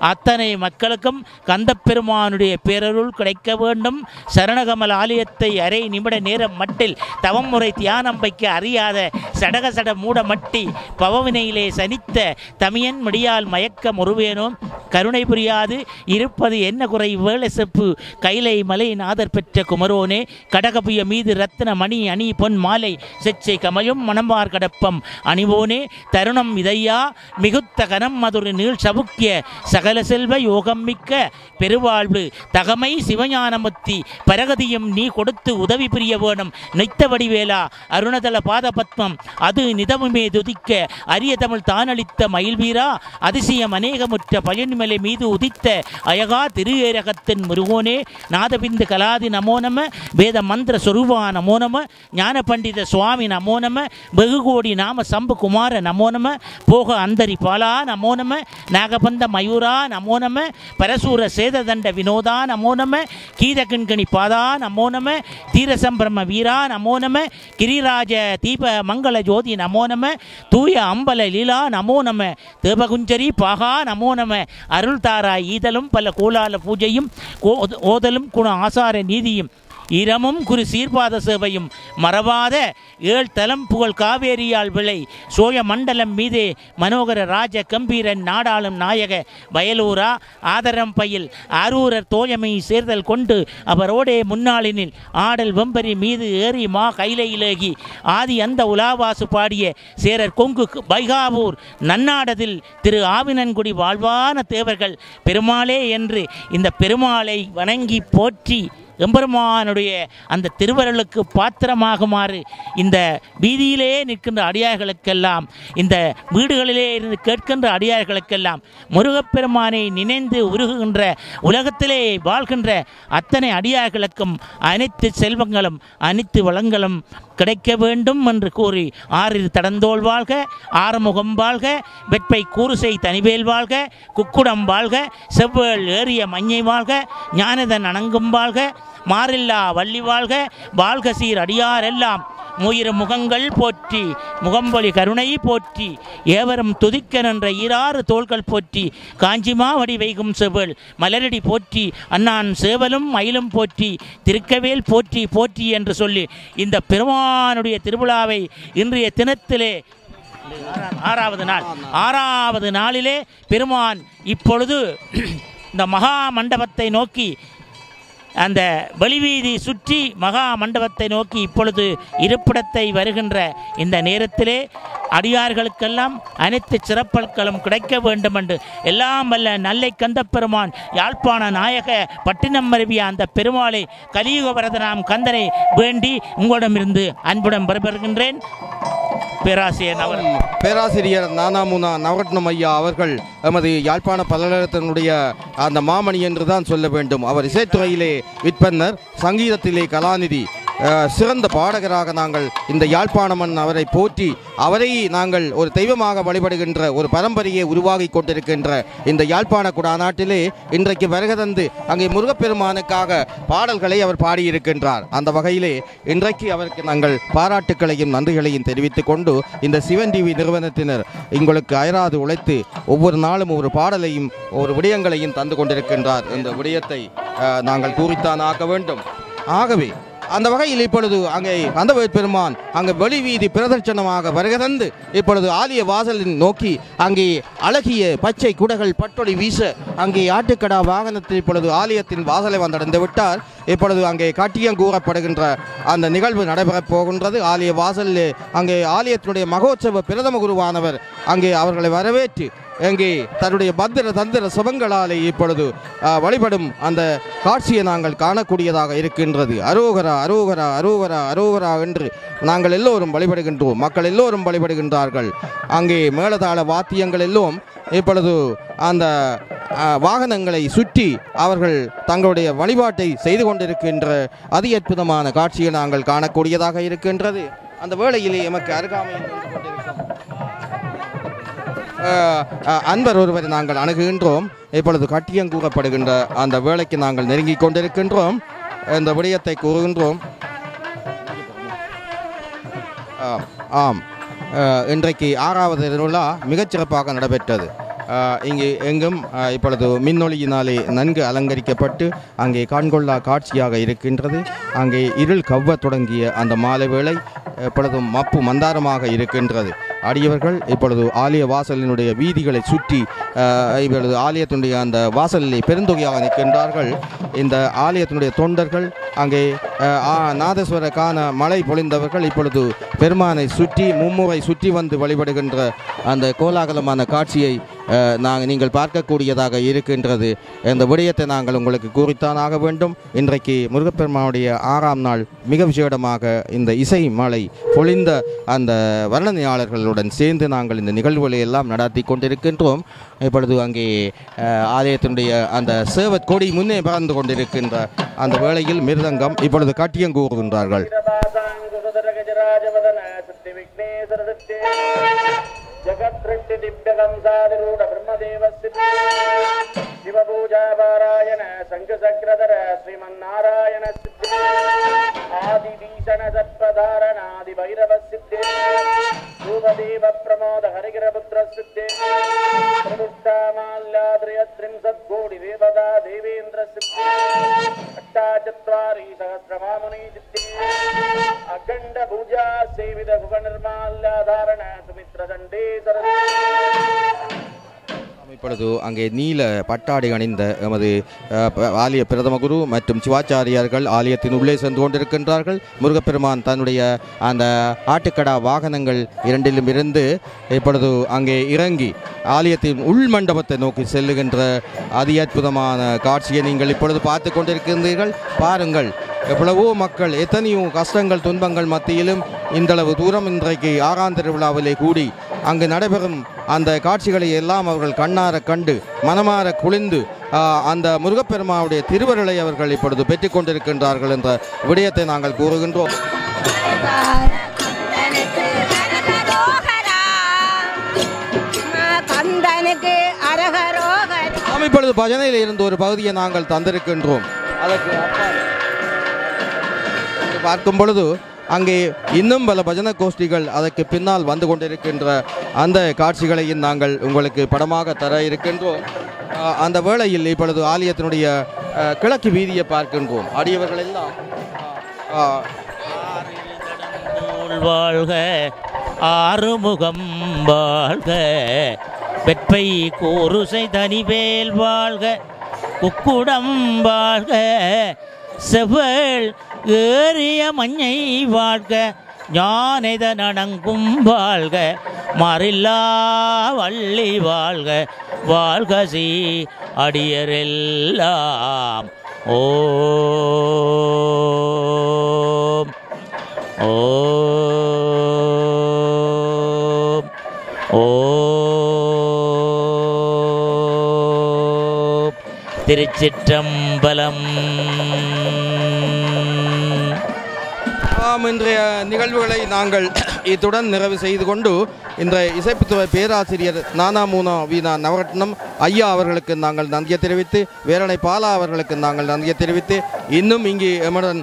அத்தனை மக்களுக்கும் கந்தப்பெருமானுடைய பேரருள் கிடைக்க வேண்டும். சரணகமல் ஆலயத்தை அரை நிமிட நேரம் மட்டில் தவம் முறை தியானம் வைக்க அறியாத சடகசட மூட மட்டி பவவினையிலே சனித்த தமியன் முடியால் மயக்க முருவேனோம் கருணை புரியாது இருப்பது என்ன குறை வேலை செப்பு கைலை மலை நாதர் பெற்ற குமரோனே கடகபுய மீது ரத்தின மணி அணி பொன் மாலை செச்சை கமயும் மணம்பார் கடப்பம் அணிவோனே தருணம் இதையா மிகுத்த கனம் மதுரை நீள் சவுக்கிய சகல செல்வ யோகம் மிக்க பெருவாழ்வு தகமை சிவஞானமுத்தி பரகதியும் நீ கொடுத்து உதவி புரிய வேணும் நெய்த்த வடிவேலா அருணதள பாத பத்மம் அது நிதமுமே துதிக்க அரிய தமிழ் தானளித்த மயில் வீரா அதிசயம் அநேகமுற்ற பயன்மலை மீது உதித்த அயகா திருஏரகத்தின் முருகோனே நாதபிந்து கலாதி நமோ நம வேத மந்திர சொரூபா நமோ நம ஞான பண்டித சுவாமி நமோ நம வெகுகோடி நாம சம்பு குமார நமோ நம போக அந்தரி பாலா நமோ நம நாகபந்த மயூரா நமோ நம பரசூர சேததண்ட வினோதா நமோ நம கீதகிண்கணி பாதா நமோ நம தீரசம்பிரம வீரா நமோ நம கிரிராஜ தீப மங்கள ஜோதி நமோ நம தூய அம்பல லீலா நமோ நம தேவகுஞ்சரி பாகா நமோ நம அருள் தாராய் ஈதலும் பல கோலால பூஜையும் ஓதலும் குண ஆசார நீதியும் இரமும் குரு சீர்பாத சேவையும் மறவாத ஏழ் தலம் புகழ் காவேரியால் விளை சோழ மண்டலம் மீதே மனோகர ராஜ கம்பீரன் நாடாளும் நாயக வயலூரா ஆதரம் பயில் ஆரூரர் தோழமை சேர்தல் கொண்டு அவரோடே முன்னாளினில் ஆடல் வெம்பரி மீது ஏறி மா கைலையிலேகி ஆதி அந்த உலாவாசு பாடிய சேரர் கொங்கு பைகாவூர் நன்னாடதில் திரு ஆவினன்குடி வாழ்வான தேவர்கள் பெருமாளே என்று இந்த பெருமாளை வணங்கி போற்றி எம்பெருமானுடைய அந்த திருவருளுக்கு பாத்திரமாகுமாறு இந்த வீதியிலே நிற்கின்ற அடியார்களுக்கெல்லாம் இந்த வீடுகளிலே இருந்து கேட்கின்ற அடியார்களுக்கெல்லாம் முருகப்பெருமானை நினைந்து உருகுகின்ற உலகத்திலே வாழ்கின்ற அத்தனை அடியார்களுக்கும் அனைத்து செல்வங்களும் அனைத்து வளங்களும் கிடைக்க வேண்டும் என்று கூறி ஆறிரு தடந்தோள் வாழ்க ஆறுமுகம் வாழ்க வெட்பை கூறுசை தனிவேல் வாழ்க குக்குடம் வாழ்க செவ்வேள் ஏறிய மஞ்சை வாழ்க ஞானதன் அணங்கும் வாழ்க மாறில்லா வள்ளி வாழ்க வாழ்க சீர் அடியார் எல்லாம் மூயிரு முகங்கள் போற்றி முகம்பொலி கருணை போற்றி ஏவரும் துதிக்க நின்ற ஈராறு தோள்கள் போற்றி காஞ்சிமா வடி வைகும் செவல் மலரடி போற்றி அண்ணான் சேவலும் மயிலும் போற்றி திருக்கவேல் போற்றி போற்றி என்று சொல்லி இந்த பெருமானுடைய திருவிழாவை இன்றைய தினத்திலே ஆறாவது நாளிலே பெருமான் இப்பொழுது இந்த மகா மண்டபத்தை நோக்கி அந்த வெளிவீதி சுற்றி மகா மண்டபத்தை நோக்கி இப்பொழுது இருப்பிடத்தை வருகின்ற இந்த நேரத்திலே அடியார்களுக்கெல்லாம் அனைத்து சிறப்புகளும் கிடைக்க வேண்டும் என்று எல்லாம் வல்ல நல்லை கந்த பெருமான் யாழ்ப்பாண நாயக பட்டினம் மருவிய அந்த பெருமாளை கலியுக வரதனாம் கந்தனை வேண்டி உங்களிடமிருந்து அன்புடன் பெறுகின்றேன். பேராசிரியர் நானாமுனா நவரத்னம் ஐயா அவர்கள் எமது யாழ்ப்பாண பல்கலைக்கழகத்தினுடைய அந்த மாமணி என்று தான் சொல்ல வேண்டும். அவர் இசைத்துறையிலே விற்பன்னர், சங்கீதத்திலே கலாநிதி, சிறந்த பாடகராக நாங்கள் இந்த யாழ்ப்பாணமன் அவரை போற்றி அவரை நாங்கள் ஒரு தெய்வமாக வழிபடுகின்ற ஒரு பரம்பரையை உருவாகி கொண்டிருக்கின்ற இந்த யாழ்ப்பாண குடாநாட்டிலே இன்றைக்கு வருகை தந்து அங்கே முருகப்பெருமானுக்காக பாடல்களை அவர் பாடியிருக்கின்றார். அந்த வகையிலே இன்றைக்கு அவருக்கு நாங்கள் பாராட்டுக்களையும் நன்றிகளையும் தெரிவித்துக் கொண்டு இந்த சிவன் டிவி நிறுவனத்தினர் உங்களுக்கு அயராது உழைத்து ஒவ்வொரு நாளும் ஒரு பாடலையும் ஒரு விடயங்களையும் தந்து கொண்டிருக்கின்றார். இந்த விடயத்தை நாங்கள் கூறித்தான் ஆக்க வேண்டும். ஆகவே அந்த வகையில் இப்பொழுது அங்கே கந்தவேல் பெருமான் அங்கே வெளிவீதி பிரதர்சனமாக வருகை தந்து இப்பொழுது ஆலய வாசலின் நோக்கி அங்கே அழகிய பச்சை குடைகள் பட்டொளி வீச அங்கே ஆட்டுக்கடா வாகனத்தில் இப்பொழுது ஆலயத்தின் வாசலை வந்தடைந்து விட்டார். இப்பொழுது அங்கே கட்டியம் கூறப்படுகின்ற அந்த நிகழ்வு நடைபெறப் போகின்றது. ஆலய வாசலில் அங்கே ஆலயத்தினுடைய மகோற்சவ பிரதம குருவானவர் அங்கே அவர்களை வரவேற்று எங்கே தன்னுடைய பத்திர தந்திர சுபங்களாலே இப்பொழுது வழிபடும் அந்த காட்சியை நாங்கள் காணக்கூடியதாக இருக்கின்றது. அரோகரா அரோகரா அரோகரா அரோகரா என்று நாங்கள் எல்லோரும் வழிபடுகின்றோம். மக்கள் எல்லோரும் வழிபடுகின்றார்கள். அங்கே மேளதாள வாத்தியங்கள் எல்லாம் இப்பொழுது அந்த வாகனங்களை சுற்றி அவர்கள் தங்களுடைய வழிபாட்டை செய்து கொண்டிருக்கின்ற அதி அற்புதமான காட்சியை நாங்கள் காணக்கூடியதாக இருக்கின்றது. அந்த வேளையிலே எமக்கு அருகாமையில் அன்பர் ஒருவரை நாங்கள் அணுகுகின்றோம். இப்பொழுது கட்டியம் கூறப்படுகின்ற அந்த வேளைக்கு நாங்கள் நெருங்கி கொண்டிருக்கின்றோம். இந்த விடயத்தை கூறுகின்றோம். ஆம், இன்றைக்கு 6வது விழா மிகச்சிறப்பாக நடைபெற்றது. இங்கே எங்கும் இப்பொழுது மின்னொளியினாலே நன்கு அலங்கரிக்கப்பட்டு அங்கே காண்கொள்ளா காட்சியாக இருக்கின்றது. அங்கே இருள் கவ்வ தொடங்கிய அந்த மாலை வேளை இப்பொழுதும் மப்பு மந்தாரமாக இருக்கின்றது. அடியவர்கள் இப்பொழுது ஆலய வாசலினுடைய வீதிகளை சுற்றி இப்பொழுது ஆலயத்தினுடைய அந்த வாசலிலே பெருந்தொகையாக நிற்கின்றார்கள். இந்த ஆலயத்தினுடைய தொண்டர்கள் அங்கே நாதேஸ்வர காண மழை பொழிந்தவர்கள் இப்பொழுது பெருமானை சுற்றி மும்முறை சுற்றி வந்து வழிபடுகின்ற அந்த கோலாகலமான காட்சியை நீங்கள் பார்க்கக்கூடியதாக இருக்கின்றது. இந்த விடயத்தை நாங்கள் உங்களுக்கு கூறித்தான் ஆக வேண்டும். இன்றைக்கு முருகப்பெருமானுடைய 6ஆம் நாள் மிக விசேடமாக இந்த இசை மழை பொழிந்த அந்த வர்ணனையாளர்களுடன் சேர்ந்து நாங்கள் இந்த நிகழ்வுகளை எல்லாம் நடத்தி கொண்டிருக்கின்றோம். இப்பொழுது அங்கே ஆலயத்தினுடைய அந்த சேவத் கொடி முன்னே பறந்து கொண்டிருக்கின்ற அந்த வேளையில் மிருதங்கம் இப்பொழுது கட்டியங்கூறுகின்றார்கள். जगत्सृष्टि दिव्यगंसादिरूढ ब्रह्मदेव शिवपूजा पारायण शंखचक्रधर श्रीमन्नारायण सिद्धि आदिभीषण सर्पधारणादि भैरव सिद्धि रूपदेव प्रमोद हरिगिरपुत्र सिद्धि प्रमुष्टामाल्याद्रियत्रिंशत्कोटि देवता देवेन्द्र सिद्धि अष्टाचत्वारि सहस्रमामुनि सिद्धि अखंड पूजा सेवित भुवनिर्माल्याधारण सुमित्र दंडे இப்பொழுது அங்கே நீல பட்டாடை அணிந்த எமது ஆலய பிரதம குரு மற்றும் சிவாச்சாரியார்கள் ஆலயத்தின் உள்ளே சென்று கொண்டிருக்கின்றார்கள். முருகப்பெருமான் தன்னுடைய அந்த ஆட்டுக்கடா வாகனங்கள் இரண்டிலும் இருந்து இப்பொழுது அங்கே இறங்கி ஆலயத்தின் உள் மண்டபத்தை நோக்கி செல்லுகின்ற அதி அற்புதமான காட்சியை நீங்கள் இப்பொழுது பார்த்து கொண்டிருக்கின்றீர்கள். பாருங்கள், எவ்வளவோ மக்கள் எத்தனையோ கஷ்டங்கள் துன்பங்கள் மத்தியிலும் இந்தளவு தூரம் இன்றைக்கு 6ஆம் திருவிழாவிலே கூடி அங்கு நடைபெறும் அந்த காட்சிகளை எல்லாம் அவர்கள் கண்ணார கண்டு மனமாற குளிர்ந்து அந்த முருகப்பெருமானுடைய திருவருளை அவர்கள் இப்பொழுது பெற்றுக் கொண்டிருக்கின்றார்கள் என்ற விடயத்தை நாங்கள் கூறுகின்றோம். இப்பொழுது பஜனையில் இருந்து ஒரு பகுதியை நாங்கள் தந்திருக்கின்றோம். அதற்கு பார்க்கும் பொழுது அங்கே இன்னும் பல பஜனை கோஷ்டிகள் அதற்கு பின்னால் வந்து கொண்டிருக்கின்ற அந்த காட்சிகளையும் நாங்கள் உங்களுக்கு படமாக தர இருக்கின்றோம். அந்த வேளையில் இப்பொழுது ஆலயத்தினுடைய கிழக்கு வீதியை பார்க்கின்றோம். அடியவர்கள் எல்லாம் வாழ்க ஆறுமுகம் வாழ்க வெப்பை கூறுசை தனிவேல் வாழ்க குக்குடம் வாழ்க செவல் ஏறிய மஞ்சை வாழ்க ஞானத நடங்கும் வாழ்க மறில்லா வள்ளி வாழ்க வாழ்க சி அடியரெல்லாம் ஓம் ஓம் ஓம் திருச்சிற்றம்பலம். இன்றைய நிகழ்வுகளை நாங்கள் இத்துடன் நிறைவு செய்து கொண்டு இன்றைய இசைப்புத்துறை பேராசிரியர் நானாமூனா வீணா நவரத்னம் ஐயா அவர்களுக்கு நாங்கள் நன்றியை தெரிவித்து, வேரணை பாலா அவர்களுக்கு நாங்கள் நன்றியை தெரிவித்து, இன்னும் இங்கே எம்முடன்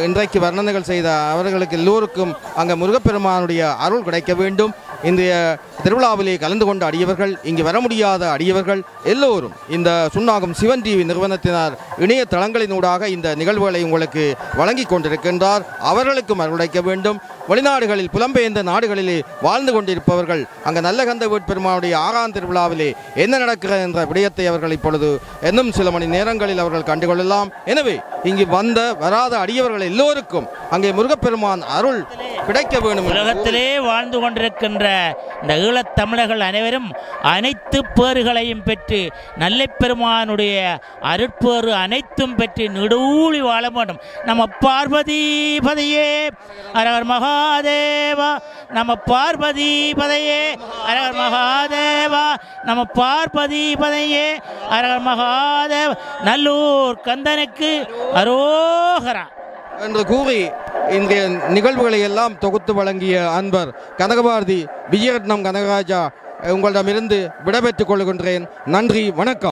இன்றைக்கு வர்ணனைகள் செய்த அவர்களுக்கு எல்லோருக்கும் அங்கே முருகப்பெருமானுடைய அருள் கிடைக்க வேண்டும். இன்றைய திருவிழாவிலே கலந்து கொண்ட அடியவர்கள், இங்கு வர முடியாத அடியவர்கள் எல்லோரும் இந்த சுன்னாகம் சிவன் டிவி நிறுவனத்தினர் இணையதளங்களினூடாக இந்த நிகழ்வுகளை உங்களுக்கு வழங்கி கொண்டிருக்கின்றார். அவர்களுக்கும் அருளைக்க வேண்டும். வெளிநாடுகளில் புலம்பெயர்ந்த நாடுகளிலே வாழ்ந்து கொண்டிருப்பவர்கள் அங்கே நல்லகந்த வீட்பெருமானுடைய 6ஆம் திருவிழாவிலே என்ன நடக்கிறது என்ற விடயத்தை அவர்கள் இப்பொழுது இன்னும் சில மணி நேரங்களில் அவர்கள் கண்டுகொள்ளலாம். எனவே இங்கு வராத அடியவர்கள் எல்லோருக்கும் அங்கே முருகப்பெருமான் அருள் கிடைக்க வேண்டும். உலகத்திலே வாழ்ந்து கொண்டிருக்கின்ற இந்த ஈழத்தமிழர்கள் அனைவரும் அனைத்து பேறுகளையும் பெற்று நல்ல பெருமானுடைய அருட்பேறு அனைத்தும் பெற்று நெடூழி வாழ வேண்டும். நம்ம பார்வதி பதையே அரகர் மகாதேவா, நம்ம பார்வதி பதையே அரகர் மகாதேவா, நம்ம பார்வதி பதையே அரகர் மகாதேவா, நல்லூர் கந்தனுக்கு அரோகரா என்று கூறி இன்றைய நிகழ்வுகளை எல்லாம் தொகுத்து வழங்கிய அன்பர் கனகபாரதி விஜயரத்னம் கனகராஜா உங்களிடமிருந்து விடைபெற்றுக் கொள்கின்றேன். நன்றி, வணக்கம்.